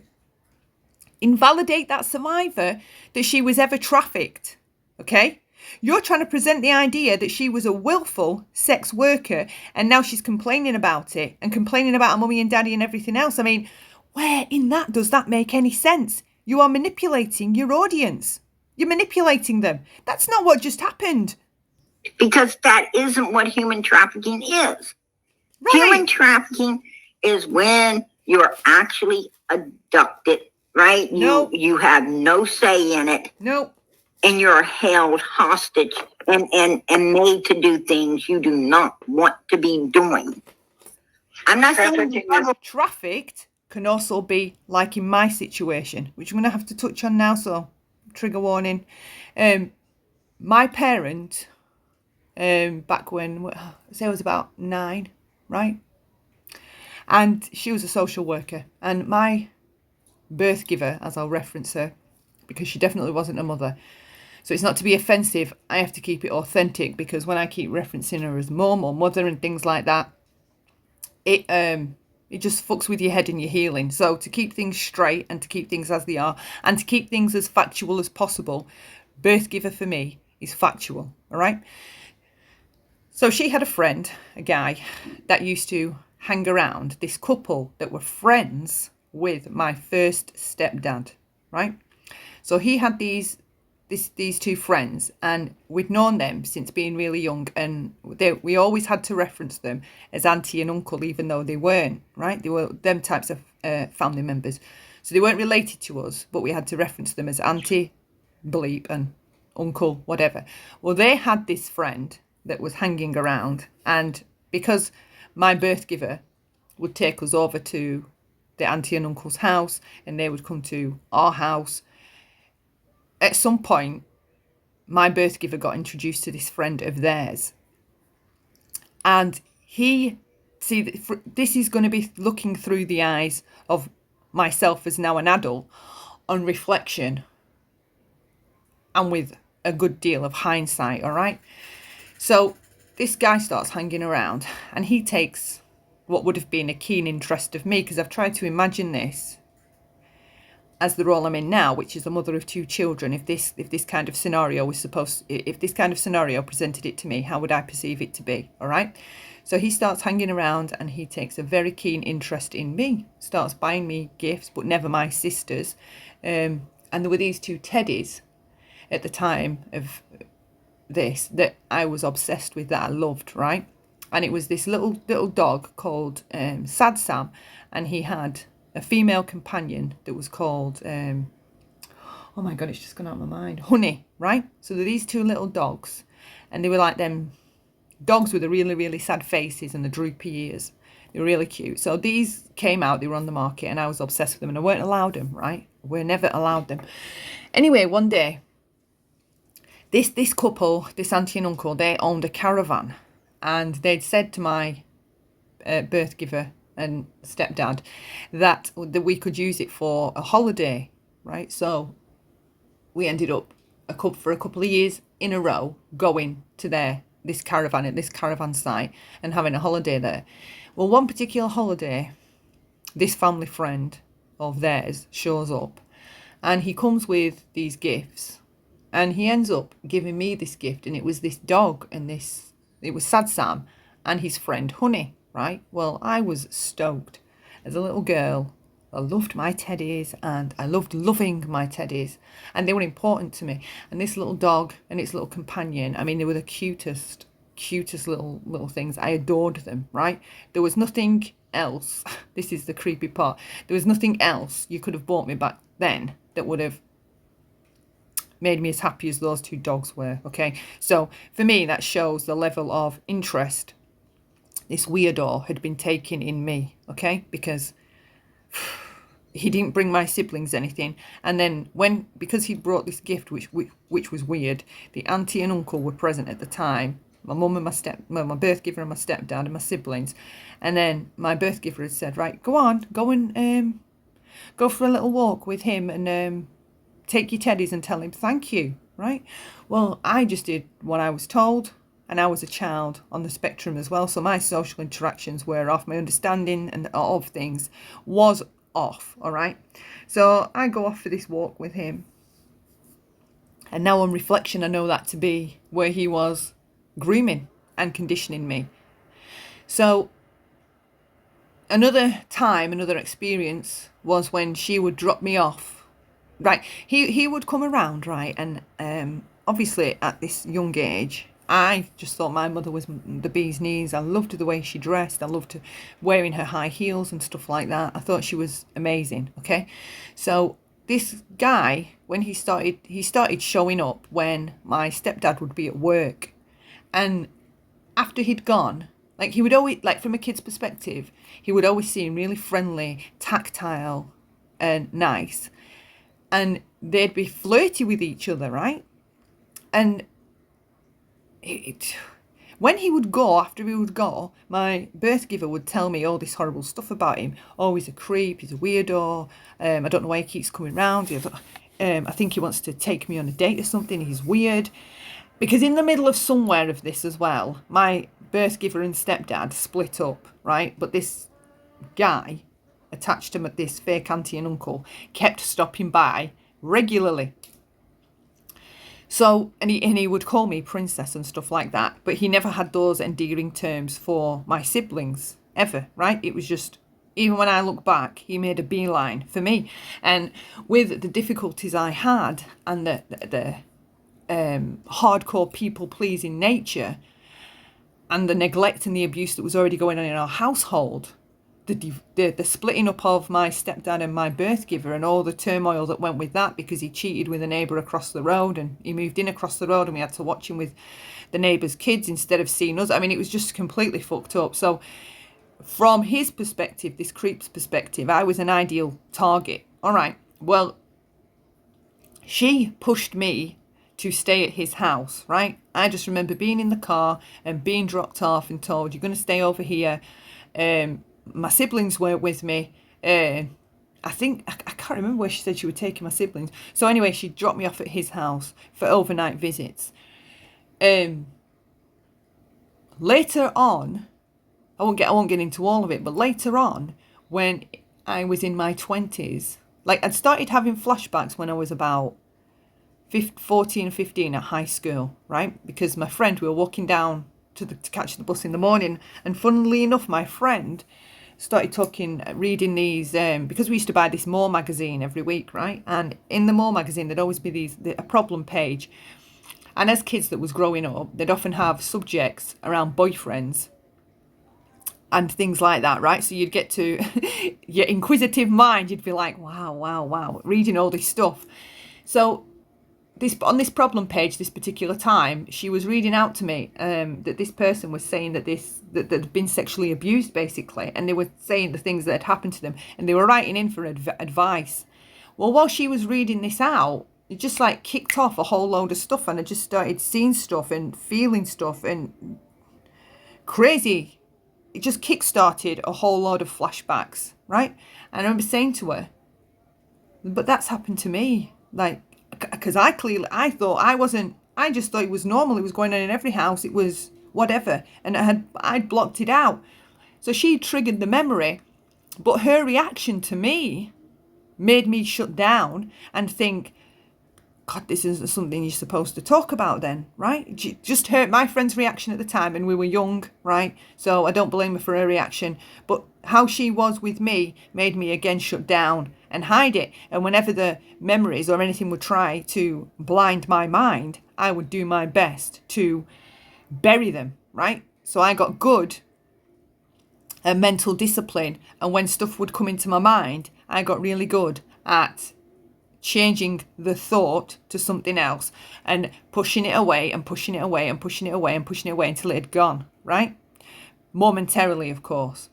invalidate that survivor that she was ever trafficked, okay? You're trying to present the idea that she was a willful sex worker, and now she's complaining about it and complaining about her mummy and daddy and everything else. I mean, where in that does that make any sense? You are manipulating your audience. You're manipulating them. That's not what just happened. Because that isn't what human trafficking is. Right. Human trafficking is when you're actually abducted, right? Nope. You have no say in it. Nope. And you're held hostage and made to do things you do not want to be doing. I'm not saying trafficked can also be like in my situation, which I'm going to have to touch on now, so trigger warning. My parent, back when, say I was about 9, right? And she was a social worker, and my birth giver, as I'll reference her, because she definitely wasn't a mother. So it's not to be offensive, I have to keep it authentic, because when I keep referencing her as mum or mother and things like that, it just fucks with your head and your healing. So to keep things straight and to keep things as they are and to keep things as factual as possible, birth giver for me is factual, all right? So she had a friend, a guy, that used to hang around this couple that were friends with my first stepdad, right? So he had these two friends, and we'd known them since being really young, and we always had to reference them as auntie and uncle, even though they weren't, right? They were them types of family members. So they weren't related to us, but we had to reference them as auntie, bleep, and uncle, whatever. Well, they had this friend that was hanging around, and because my birth giver would take us over to the auntie and uncle's house, and they would come to our house, at some point, my birth giver got introduced to this friend of theirs. And this is going to be looking through the eyes of myself as now an adult on reflection and with a good deal of hindsight, all right? So this guy starts hanging around, and he takes what would have been a keen interest of me, because I've tried to imagine this as the role I'm in now, which is a mother of 2 children. If this kind of scenario presented it to me, how would I perceive it to be? All right. So he starts hanging around, and he takes a very keen interest in me, starts buying me gifts, but never my sisters. And there were these 2 teddies at the time of this that I was obsessed with, that I loved, right? And it was this little dog called Sad Sam, and he had a female companion that was called oh my god, it's just gone out of my mind, Honey, right? So there were these two little dogs, and they were like them dogs with the really, really sad faces and the droopy ears. They were really cute. So these came out, they were on the market, and I was obsessed with them, and I weren't allowed them, right? We're never allowed them. Anyway, one day, this couple, this auntie and uncle, they owned a caravan, and they'd said to my birth giver and stepdad that we could use it for a holiday, right? So we ended up for a couple of years in a row going to this caravan site and having a holiday there. Well, one particular holiday, this family friend of theirs shows up, and he comes with these gifts, and he ends up giving me this gift, and it was this dog, and it was Sad Sam and his friend Honey, right? Well, I was stoked. As a little girl, I loved my teddies, and I loved loving my teddies, and they were important to me. And this little dog and its little companion, I mean, they were the cutest little things. I adored them, right? There was nothing else. This is the creepy part. There was nothing else you could have bought me back then that would have made me as happy as those two dogs were, okay? So for me, that shows the level of interest this weirdo had been taking in me, okay? Because he didn't bring my siblings anything, and then because he brought this gift, which was weird, the auntie and uncle were present at the time, my mum and my birth giver and my stepdad and my siblings, and then my birth giver had said, right, go and go for a little walk with him, and take your teddies and tell him thank you, right? Well, I just did what I was told, and I was a child on the spectrum as well, so my social interactions were off, my understanding of things was off, all right? So I go off for this walk with him, and now on reflection, I know that to be where he was grooming and conditioning me. So another experience was when she would drop me off, right? He would come around, right? And obviously at this young age, I just thought my mother was the bee's knees. I loved the way she dressed. I loved wearing her high heels and stuff like that. I thought she was amazing, okay? So this guy, when he started showing up when my stepdad would be at work. And after he'd gone, like he would always, like from a kid's perspective, he would always seem really friendly, tactile, and nice. And they'd be flirty with each other, right? And when he would go, after he would go, my birth giver would tell me all this horrible stuff about him. Oh, he's a creep, he's a weirdo. I don't know why he keeps coming round. I think he wants to take me on a date or something. He's weird. Because in the middle of somewhere of this as well, my birth giver and stepdad split up, right? But this guy attached to this fake auntie and uncle kept stopping by regularly. So, and he would call me princess and stuff like that, but he never had those endearing terms for my siblings, ever, right? It was just, even when I look back, he made a beeline for me. And with the difficulties I had and the hardcore people-pleasing nature and the neglect and the abuse that was already going on in our household, the splitting up of my stepdad and my birth giver and all the turmoil that went with that, because he cheated with a neighbour across the road, and he moved in across the road and we had to watch him with the neighbour's kids instead of seeing us. I mean, it was just completely fucked up. So from his perspective, this creep's perspective, I was an ideal target. All right, well, she pushed me to stay at his house, right? I just remember being in the car and being dropped off and told, you're going to stay over here. My siblings weren't with me. I can't remember where she said she would take my siblings. So anyway, she dropped me off at his house for overnight visits. Later on, I won't get into all of it, but later on, when I was in my 20s, like I'd started having flashbacks when I was about 14 or 15 at high school, right? Because my friend, we were walking down to catch the bus in the morning, and funnily enough, my friend started reading these, because we used to buy this More magazine every week, right? And in the More magazine, there'd always be a problem page. And as kids that was growing up, they'd often have subjects around boyfriends. and things like that, right? So you'd get to your inquisitive mind, you'd be like, wow, reading all this stuff. So on this problem page, this particular time, she was reading out to me that this person was saying that they'd been sexually abused, basically, and they were saying the things that had happened to them, and they were writing in for advice. Well, while she was reading this out, it just like kicked off a whole load of stuff, and I just started seeing stuff and feeling stuff and crazy. It just kick-started a whole load of flashbacks, right? And I remember saying to her, but that's happened to me, like, because I just thought it was normal. It was going on in every house. It was whatever. And I'd blocked it out. So she triggered the memory, but her reaction to me made me shut down and think, God, this isn't something you're supposed to talk about then, right? It just hurt my friend's reaction at the time, and we were young, right? So I don't blame her for her reaction. But how she was with me made me again shut down and hide it. And whenever the memories or anything would try to blind my mind, I would do my best to bury them, right? So I got good at mental discipline. And when stuff would come into my mind, I got really good at changing the thought to something else and pushing it away and pushing it away and pushing it away and pushing it away until it had gone, right? Momentarily, of course.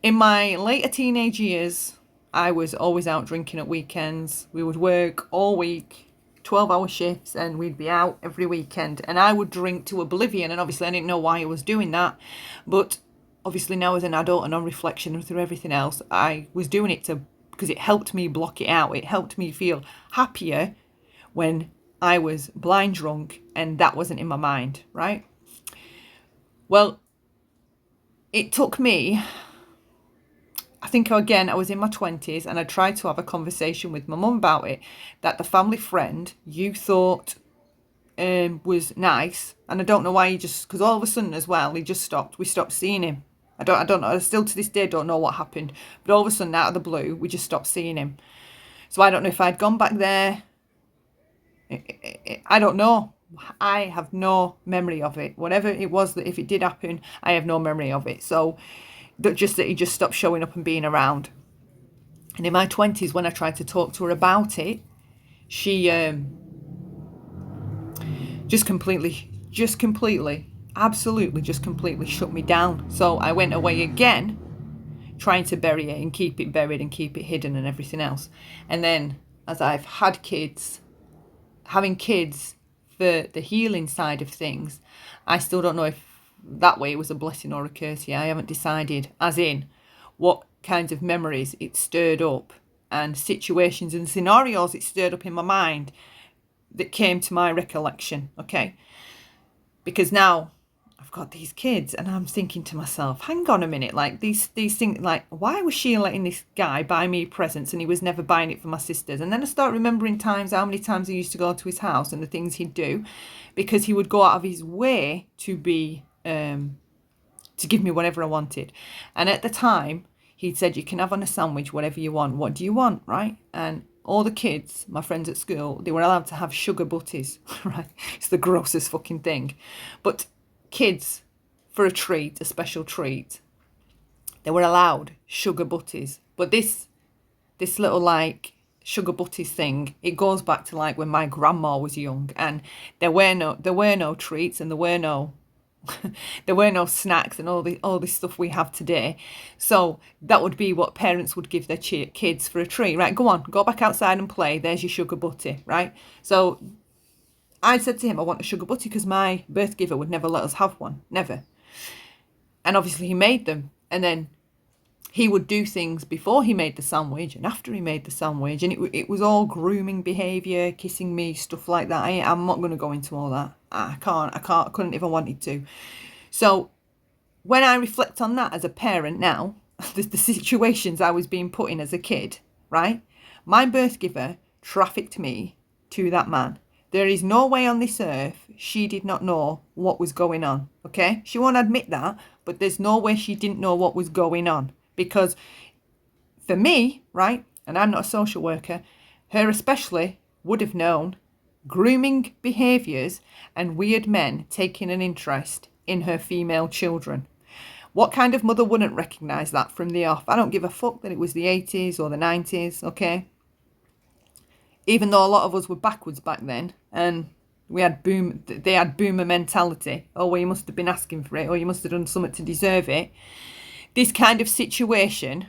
In my later teenage years, I was always out drinking at weekends. We would work all week, 12-hour shifts, and we'd be out every weekend. And I would drink to oblivion, and obviously I didn't know why I was doing that. But obviously now as an adult and on reflection and through everything else, I was doing it because it helped me block it out. It helped me feel happier when I was blind drunk and that wasn't in my mind, right? Well, it took me, I think again, I was in my 20s and I tried to have a conversation with my mum about it, that the family friend you thought was nice, and I don't know why because all of a sudden as well, we stopped seeing him. I don't know. I still to this day don't know what happened. But all of a sudden, out of the blue, we just stopped seeing him. So I don't know if I'd gone back there. I don't know. I have no memory of it. Whatever it was, that if it did happen, I have no memory of it. So that he just stopped showing up and being around. And in my 20s, when I tried to talk to her about it, she absolutely just completely shut me down. So I went away again, trying to bury it and keep it buried and keep it hidden and everything else. And then as I've had kids, having kids for the healing side of things, I still don't know if that way it was a blessing or a curse. I haven't decided, as in what kinds of memories it stirred up and situations and scenarios it stirred up in my mind that came to my recollection, okay? Because now I've got these kids and I'm thinking to myself, hang on a minute, like these things, like, why was she letting this guy buy me presents and he was never buying it for my sisters? And then I start remembering how many times I used to go to his house and the things he'd do, because he would go out of his way to be to give me whatever I wanted. And at the time he'd said, you can have on a sandwich whatever you want. What do you want, right? And all the kids, my friends at school, they were allowed to have sugar butties, right? It's the grossest fucking thing. But kids, for a treat, a special treat, they were allowed sugar butties. But this little like sugar butties thing, it goes back to like when my grandma was young, and there were no treats, and there were no snacks and all this stuff we have today. So that would be what parents would give their kids for a treat, right? Go on, go back outside and play. There's your sugar butty, right? So I said to him, I want a sugar butty, because my birth giver would never let us have one, never. And obviously he made them, and then he would do things before he made the sandwich and after he made the sandwich, and it was all grooming behaviour, kissing me, stuff like that. I'm not going to go into all that. I couldn't if I wanted to. So when I reflect on that as a parent now, the situations I was being put in as a kid, right? My birth giver trafficked me to that man. There is no way on this earth she did not know what was going on, okay? She won't admit that, but there's no way she didn't know what was going on. Because for me, right, and I'm not a social worker, her especially would have known grooming behaviours and weird men taking an interest in her female children. What kind of mother wouldn't recognise that from the off? I don't give a fuck that it was the 80s or the 90s, okay? Even though a lot of us were backwards back then and they had boomer mentality. Oh, well, you must have been asking for it, or you must have done something to deserve it. This kind of situation,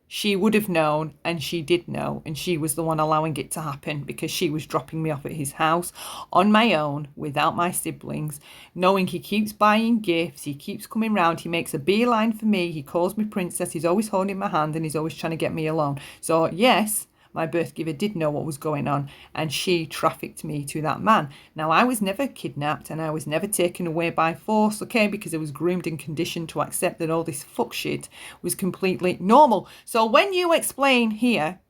she would have known, and she did know, and she was the one allowing it to happen because she was dropping me off at his house on my own without my siblings, knowing he keeps buying gifts, he keeps coming round, he makes a beeline for me, he calls me princess, he's always holding my hand, and he's always trying to get me alone. So yes, my birth giver did know what was going on, and she trafficked me to that man. Now, I was never kidnapped and I was never taken away by force, okay, because I was groomed and conditioned to accept that all this fuck shit was completely normal. So when you explain here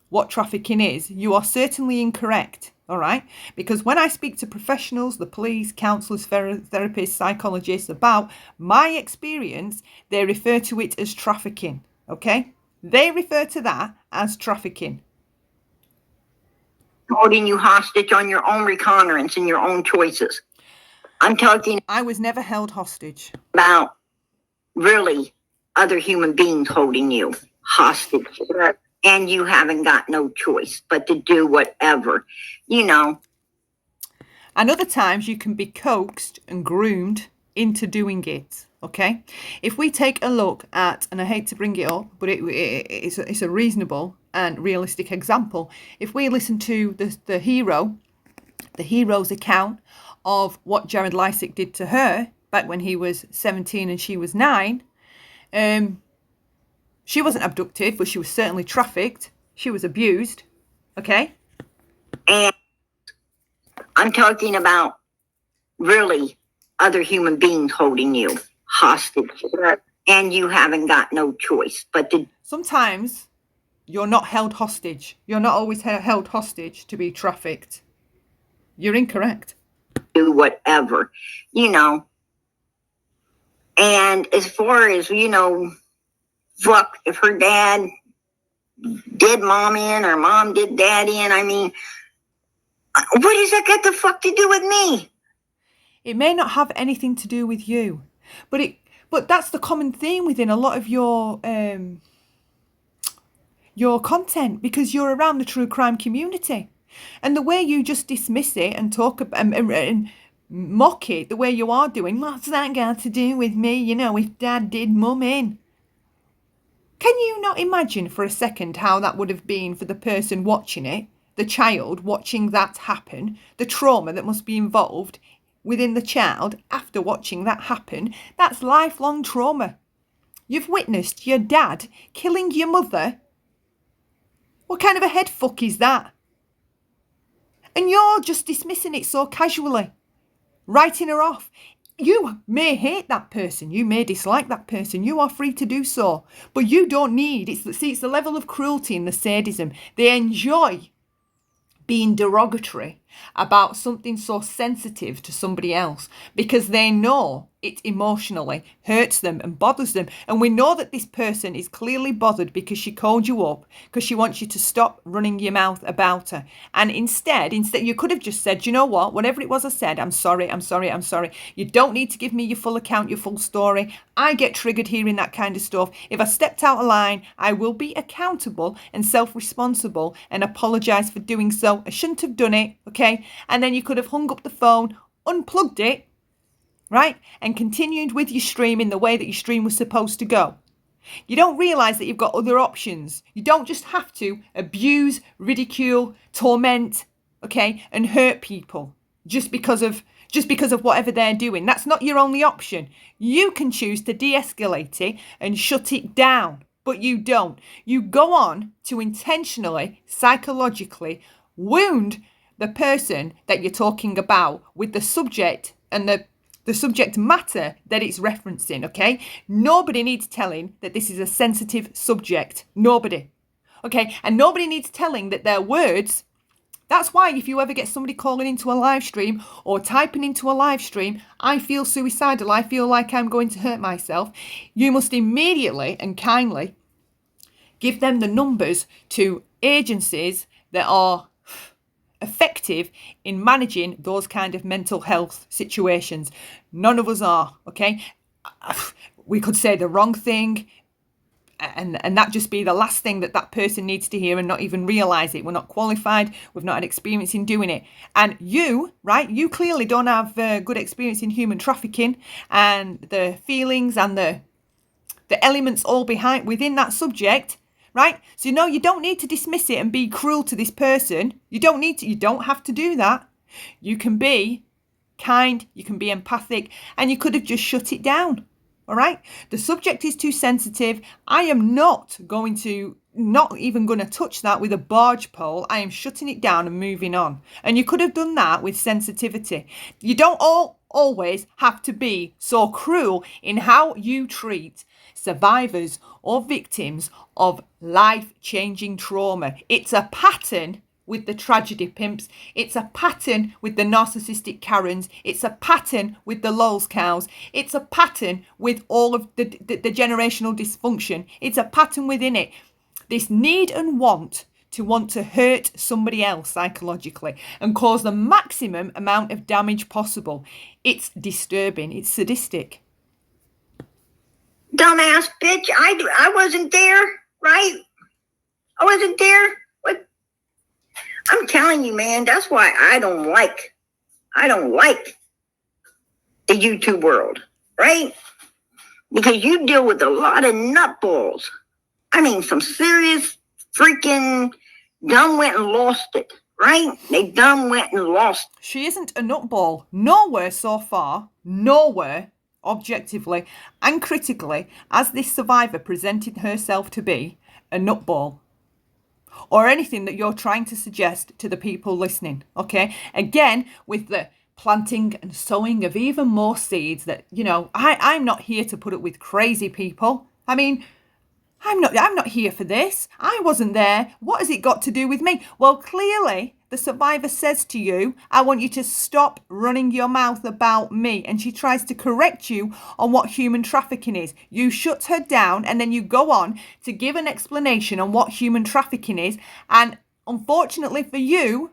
what trafficking is, you are certainly incorrect, all right? Because when I speak to professionals, the police, counsellors, therapists, psychologists about my experience, they refer to it as trafficking, okay? They refer to that as trafficking. Holding you hostage on your own reconnaissance and your own choices. I'm talking I was never held hostage. about really other human beings holding you hostage. And you haven't got no choice but to do whatever, you know. And other times you can be coaxed and groomed into doing it, okay? If we take a look at, and I hate to bring it up, but it's a reasonable and realistic example. If we listen to the hero's account of what Jared Lysick did to her back when he was 17 and she was 9, she wasn't abducted, but she was certainly trafficked. She was abused, okay? And I'm talking about really other human beings holding you hostage. And you haven't got no choice but to... Sometimes you're not held hostage. You're not always held hostage to be trafficked. You're incorrect. Do whatever, you know. And as far as, you know, fuck, if her dad did mom in or mom did dad in, I mean, what does that got the fuck to do with me? It may not have anything to do with you, but that's the common theme within a lot of your content, because you're around the true crime community, and the way you just dismiss it and talk about and mock it the way you are doing. What's that got to do with me? You know, if dad did mum in. Can you not imagine for a second how that would have been for the person watching it, the child watching that happen, the trauma that must be involved within the child after watching that happen? That's lifelong trauma. You've witnessed your dad killing your mother. What kind of a head fuck is that? And you're just dismissing it so casually, writing her off. You may hate that person, you may dislike that person, you are free to do so, but you don't need, it's the level of cruelty and the sadism. They enjoy being derogatory about something so sensitive to somebody else because they know it emotionally hurts them and bothers them. And we know that this person is clearly bothered because she called you up because she wants you to stop running your mouth about her. And instead you could have just said, you know what, whatever it was I said, I'm sorry. You don't need to give me your full account, your full story. I get triggered hearing that kind of stuff. If I stepped out of line, I will be accountable and self-responsible and apologise for doing so. I shouldn't have done it, okay? And then you could have hung up the phone, unplugged it, right? And continued with your stream in the way that your stream was supposed to go. You don't realise that you've got other options. You don't just have to abuse, ridicule, torment, okay, and hurt people just because of whatever they're doing. That's not your only option. You can choose to de-escalate it and shut it down, but you don't. You go on to intentionally, psychologically wound the person that you're talking about with the subject and the subject matter that it's referencing, okay? Nobody needs telling that this is a sensitive subject. Nobody. Okay? And nobody needs telling that their words. That's why if you ever get somebody calling into a live stream or typing into a live stream, I feel suicidal, I feel like I'm going to hurt myself, you must immediately and kindly give them the numbers to agencies that are effective in managing those kind of mental health situations. None of us are, okay? we could say the wrong thing, and that just be the last thing that person needs to hear and not even realise it. We're not qualified. We've not had experience in doing it. And you, right, you clearly don't have good experience in human trafficking and the feelings and the elements all within that subject, right? So, you don't need to dismiss it and be cruel to this person. You don't have to do that. You can be kind, you can be empathic, and you could have just shut it down. All right. The subject is too sensitive. I am not even going to touch that with a barge pole. I am shutting it down and moving on. And you could have done that with sensitivity. You don't always have to be so cruel in how you treat survivors or victims of life-changing trauma. It's a pattern with the tragedy pimps. It's a pattern with the narcissistic Karens. It's a pattern with the lols cows. It's a pattern with all of the generational dysfunction. It's a pattern within it. This need and want to hurt somebody else psychologically and cause the maximum amount of damage possible. It's disturbing. It's sadistic. Dumbass bitch. I wasn't there, right? I wasn't there. What? I'm telling you, man, that's why I don't like the YouTube world, right? Because you deal with a lot of nutballs. I mean, some serious freaking dumb went and lost it, right? They dumb went and lost it. She isn't a nutball. Nowhere so far, nowhere, objectively and critically, as this survivor presented herself to be a nutball. Or anything that you're trying to suggest to the people listening, okay? Again, with the planting and sowing of even more seeds that, I'm not here to put up with crazy people. I mean, I'm not here for this. I wasn't there. What has it got to do with me? Well, clearly, the survivor says to you, I want you to stop running your mouth about me. And she tries to correct you on what human trafficking is. You shut her down and then you go on to give an explanation on what human trafficking is. And unfortunately for you,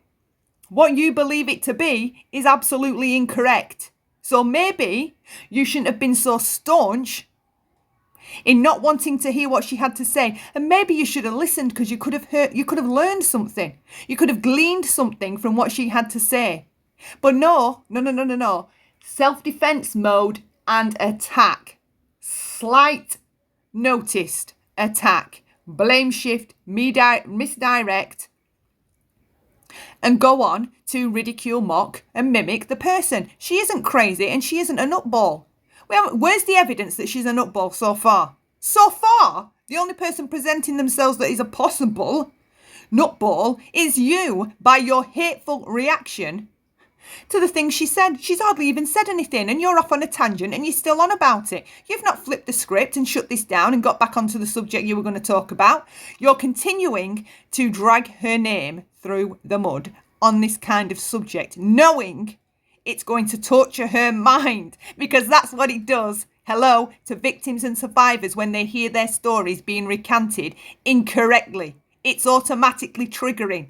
what you believe it to be is absolutely incorrect. So maybe you shouldn't have been so staunch in not wanting to hear what she had to say. And maybe you should have listened, because you could have learned something. You could have gleaned something from what she had to say. But no. Self-defense mode and attack. Slight noticed attack. Blame shift, misdirect, and go on to ridicule, mock, and mimic the person. She isn't crazy and she isn't a nutball. Where's the evidence that she's a nutball so far? So far, the only person presenting themselves that is a possible nutball is you, by your hateful reaction to the things she said. She's hardly even said anything, and you're off on a tangent and you're still on about it. You've not flipped the script and shut this down and got back onto the subject you were going to talk about. You're continuing to drag her name through the mud on this kind of subject, knowing it's going to torture her mind, because that's what it does. Hello, to victims and survivors when they hear their stories being recanted incorrectly. It's automatically triggering.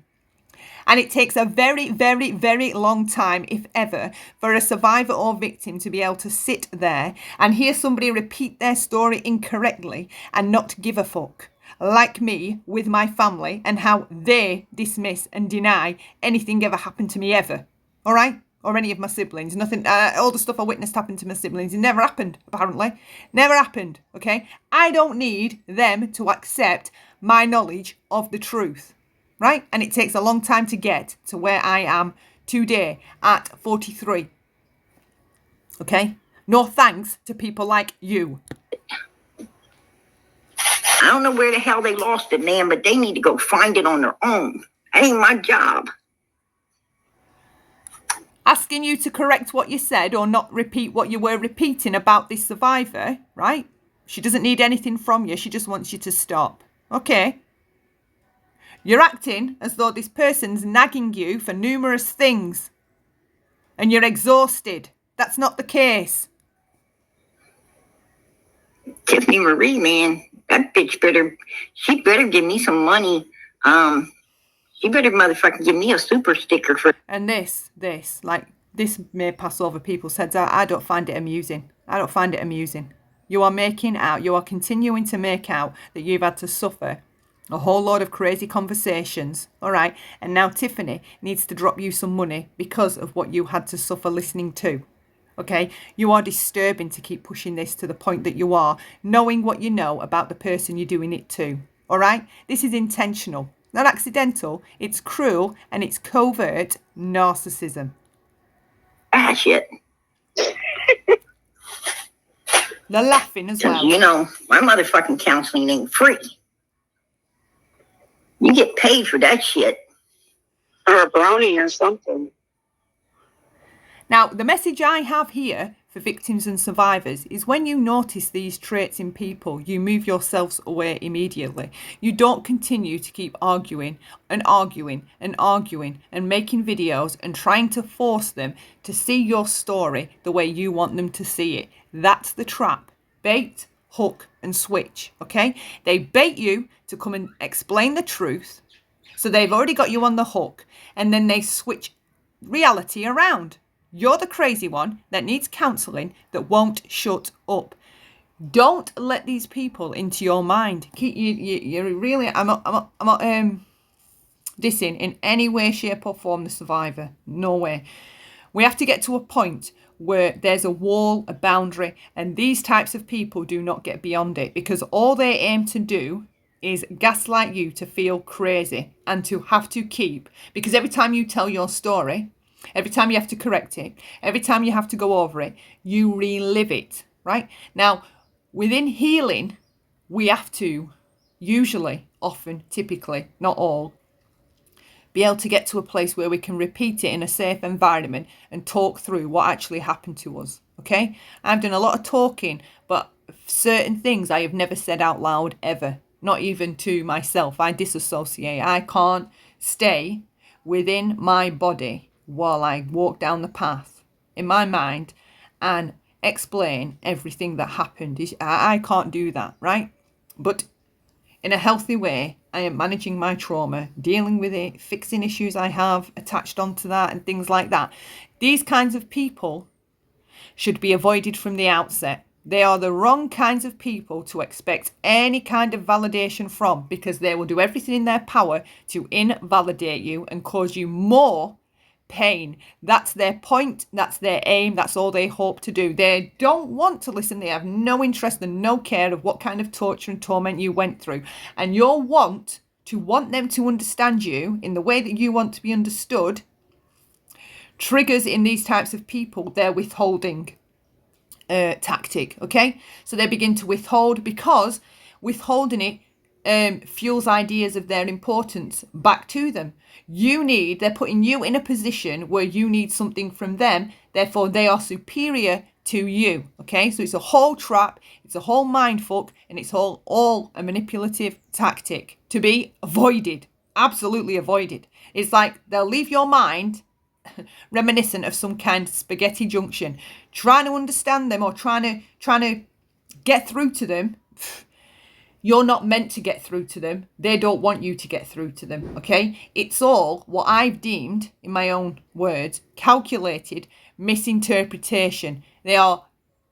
And it takes a very, very, very long time, if ever, for a survivor or victim to be able to sit there and hear somebody repeat their story incorrectly and not give a fuck. Like me with my family and how they dismiss and deny anything ever happened to me ever. All right? Or any of my siblings. Nothing, all the stuff I witnessed happened to my siblings. It never happened, apparently. Never happened, okay? I don't need them to accept my knowledge of the truth, right? And it takes a long time to get to where I am today at 43, okay? No thanks to people like you. I don't know where the hell they lost it, man, but they need to go find it on their own. That ain't my job. Asking you to correct what you said or not repeat what you were repeating about this survivor, right? She doesn't need anything from you. She just wants you to stop. Okay. You're acting as though this person's nagging you for numerous things and you're exhausted. That's not the case. Tiffany Marie, man, that bitch she better give me some money. She better motherfucking give me a super sticker for. And this may pass over people's heads. I don't find it amusing. I don't find it amusing. you are continuing to make out that you've had to suffer a whole load of crazy conversations, all right? And now Tiffany needs to drop you some money because of what you had to suffer listening to, okay? You are disturbing to keep pushing this to the point that you are, knowing what you know about the person you're doing it to, all right? This is intentional, not accidental. It's cruel and it's covert narcissism. Ah, shit. They're laughing as well. You know, my motherfucking counseling ain't free. You get paid for that shit. Or a brownie or something. Now, the message I have here for victims and survivors is when you notice these traits in people, you move yourselves away immediately. You don't continue to keep arguing and arguing and arguing and making videos and trying to force them to see your story the way you want them to see it. That's the trap. Bait, hook and switch, okay? They bait you to come and explain the truth. So they've already got you on the hook, and then they switch reality around. You're the crazy one that needs counselling that won't shut up. Don't let these people into your mind. You really, I'm not dissing in any way, shape or form the survivor. No way. We have to get to a point where there's a wall, a boundary, and these types of people do not get beyond it, because all they aim to do is gaslight you to feel crazy and to have to keep, because every time you tell your story, every time you have to correct it, every time you have to go over it, you relive it, right? Now, within healing, we have to usually, often, typically, not all, be able to get to a place where we can repeat it in a safe environment and talk through what actually happened to us, okay? I've done a lot of talking, but certain things I have never said out loud ever, not even to myself. I disassociate. I can't stay within my body while I walk down the path in my mind and explain everything that happened. I can't do that, right? But in a healthy way, I am managing my trauma, dealing with it, fixing issues I have attached onto that and things like that. These kinds of people should be avoided from the outset. They are the wrong kinds of people to expect any kind of validation from, because they will do everything in their power to invalidate you and cause you more pain. That's their point, that's their aim, that's all they hope to do. They don't want to listen. They have no interest and no care of what kind of torture and torment you went through. And your want them to understand you in the way that you want to be understood triggers in these types of people their withholding tactic, okay? So they begin to withhold, because withholding it fuels ideas of their importance back to them. They're putting you in a position where you need something from them, therefore they are superior to you, okay? So it's a whole trap, it's a whole mindfuck, and it's all a manipulative tactic to be avoided, absolutely avoided. It's like they'll leave your mind reminiscent of some kind of spaghetti junction. Trying to understand them or trying to get through to them, you're not meant to get through to them. They don't want you to get through to them, okay? It's all what I've deemed, in my own words, calculated misinterpretation. They are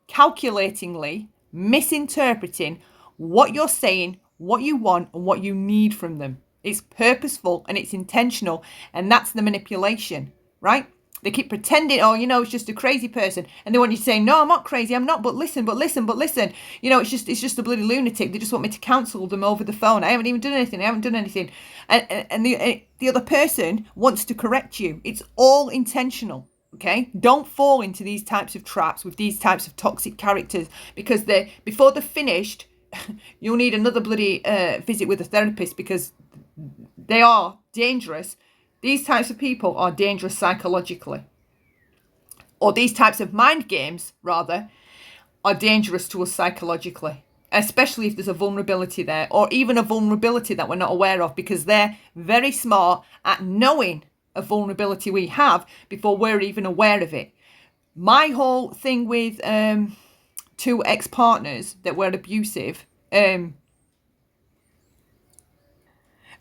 calculatingly misinterpreting what you're saying, what you want, and what you need from them. It's purposeful and it's intentional, and that's the manipulation, right? They keep pretending, oh, it's just a crazy person. And they want you to say, no, I'm not crazy. I'm not. But listen. It's just a bloody lunatic. They just want me to counsel them over the phone. I haven't even done anything. And the other person wants to correct you. It's all intentional. Okay? Don't fall into these types of traps with these types of toxic characters, because before they're finished, you'll need another bloody visit with a therapist, because they are dangerous. These types of people are dangerous psychologically. Or these types of mind games, rather, are dangerous to us psychologically. Especially if there's a vulnerability there, or even a vulnerability that we're not aware of, because they're very smart at knowing a vulnerability we have before we're even aware of it. My whole thing with 2 ex-partners that were abusive,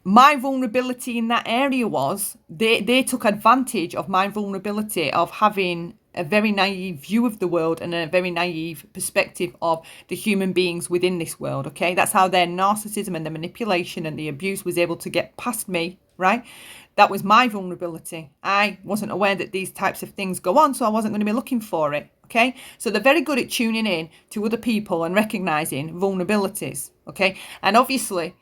my vulnerability in that area was they took advantage of my vulnerability of having a very naive view of the world and a very naive perspective of the human beings within this world, okay? That's how their narcissism and the manipulation and the abuse was able to get past me, right? That was my vulnerability. I wasn't aware that these types of things go on, so I wasn't going to be looking for it, okay? So they're very good at tuning in to other people and recognizing vulnerabilities, okay? And obviously,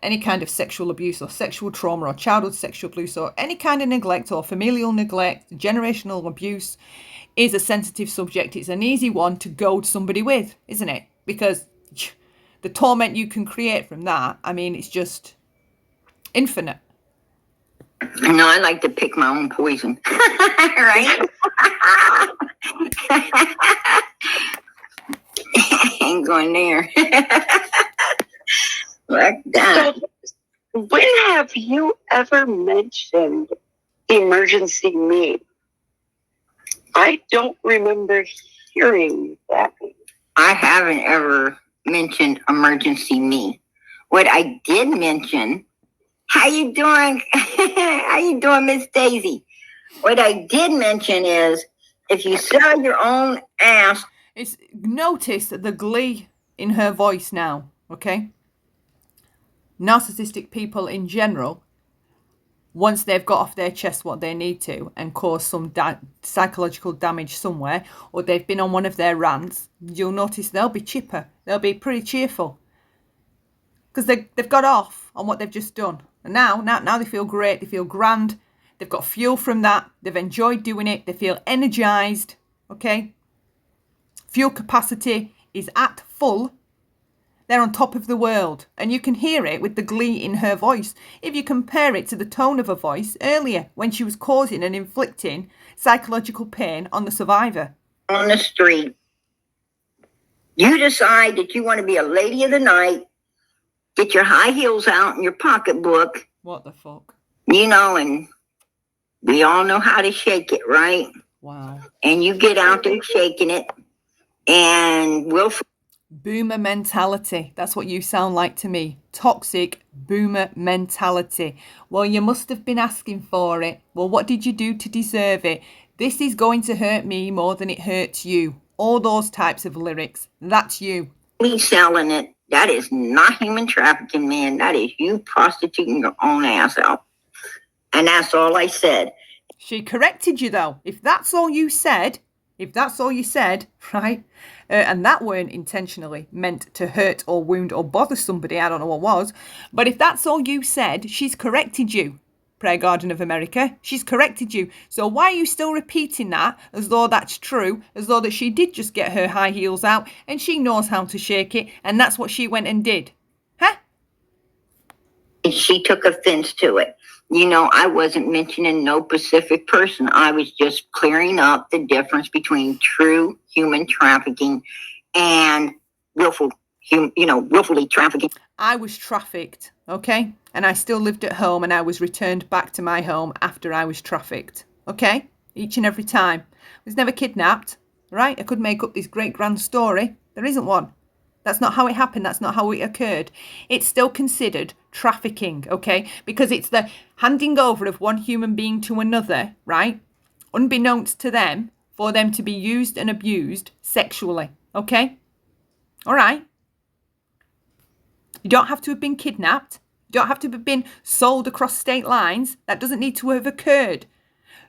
any kind of sexual abuse or sexual trauma or childhood sexual abuse or any kind of neglect or familial neglect, generational abuse is a sensitive subject. It's an easy one to goad somebody with, isn't it? Because the torment you can create from that, I mean, it's just infinite. No, I like to pick my own poison. Right? Ain't going there. Like that. So, when have you ever mentioned emergency me? I don't remember hearing that. I haven't ever mentioned emergency me. What I did mention, how you doing? How you doing, Miss Daisy? What I did mention is, if you sell your own ass. Notice the glee in her voice now, okay? Narcissistic people in general, once they've got off their chest what they need to and caused some psychological damage somewhere, or they've been on one of their rants, you'll notice they'll be chipper. They'll be pretty cheerful because they've got off on what they've just done. And now they feel great. They feel grand. They've got fuel from that. They've enjoyed doing it. They feel energized. Okay. Fuel capacity is at full. They're on top of the world. And you can hear it with the glee in her voice. If you compare it to the tone of her voice earlier when she was causing and inflicting psychological pain on the survivor. On the street, you decide that you want to be a lady of the night, get your high heels out and your pocketbook. What the fuck? You know, and we all know how to shake it, right? Wow. And you get out there shaking it, and boomer mentality. That's what you sound like to me. Toxic boomer mentality. Well, you must have been asking for it. Well, what did you do to deserve it? This is going to hurt me more than it hurts you. All those types of lyrics. That's you. Selling it. That is not human trafficking, man. That is you prostituting your own ass out. And that's all I said. She corrected you, though. If that's all you said, right, and that weren't intentionally meant to hurt or wound or bother somebody, I don't know what was, but if that's all you said, she's corrected you, Prayer Garden of America. She's corrected you. So why are you still repeating that as though that's true, as though that she did just get her high heels out and she knows how to shake it and that's what she went and did? Huh? She took offense to it. You know, I wasn't mentioning no specific person. I was just clearing up the difference between true human trafficking and willfully trafficking. I was trafficked, okay? And I still lived at home and I was returned back to my home after I was trafficked, okay? Each and every time. I was never kidnapped, right? I could make up this great grand story. There isn't one. That's not how it happened. That's not how it occurred. It's still considered trafficking, okay? Because it's the handing over of one human being to another, right? Unbeknownst to them, for them to be used and abused sexually, okay? All right. You don't have to have been kidnapped. You don't have to have been sold across state lines. That doesn't need to have occurred.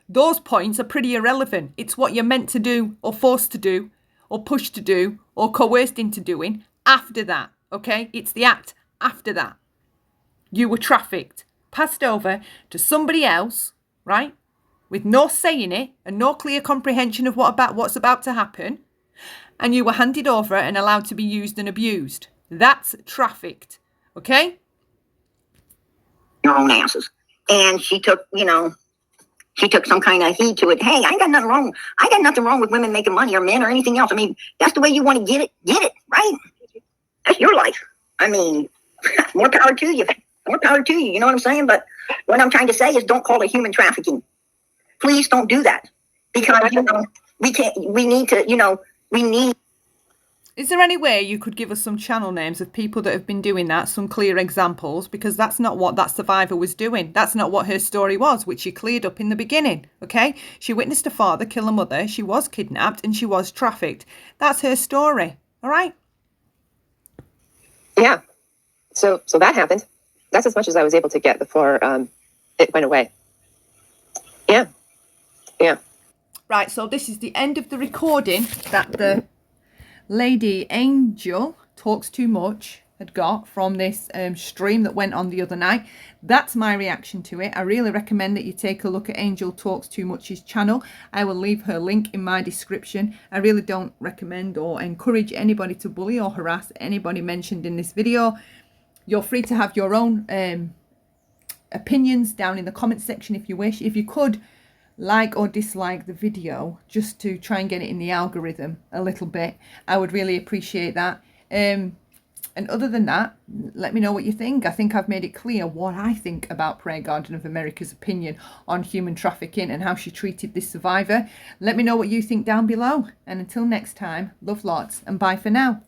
Those points are pretty irrelevant. It's what you're meant to do or forced to do or pushed to do or coerced into doing after that, okay? It's the act after that. You were trafficked, passed over to somebody else, right? With no say in it and no clear comprehension of what's about to happen. And you were handed over and allowed to be used and abused. That's trafficked, okay? Your own asses. And she took some kind of heed to it. Hey, I ain't got nothing wrong. I got nothing wrong with women making money or men or anything else. I mean, that's the way you want to get it, right? That's your life. I mean, more power to you. More power to you. You know what I'm saying? But what I'm trying to say is don't call it human trafficking. Please don't do that. Because, we need. Is there any way you could give us some channel names of people that have been doing that, some clear examples? Because that's not what that survivor was doing. That's not what her story was, which she cleared up in the beginning, okay? She witnessed a father kill a mother, she was kidnapped, and she was trafficked. That's her story, all right? Yeah. So that happened. That's as much as I was able to get before it went away. Yeah. Yeah. Right, so this is the end of the recording that the lady Angel Talks Too Much had got from this stream that went on the other night. That's my reaction to it. I really recommend that you take a look at Angel Talks Too Much's channel. I will leave her link in my description. I really don't recommend or encourage anybody to bully or harass anybody mentioned in this video. You're free to have your own opinions down in the comment section if you wish. If you could like or dislike the video just to try and get it in the algorithm a little bit, I would really appreciate that. And other than that, let me know what you think. I think I've made it clear what I think about Prayer Garden of America's opinion on human trafficking and how she treated this survivor. Let me know what you think down below. And until next time, love lots and bye for now.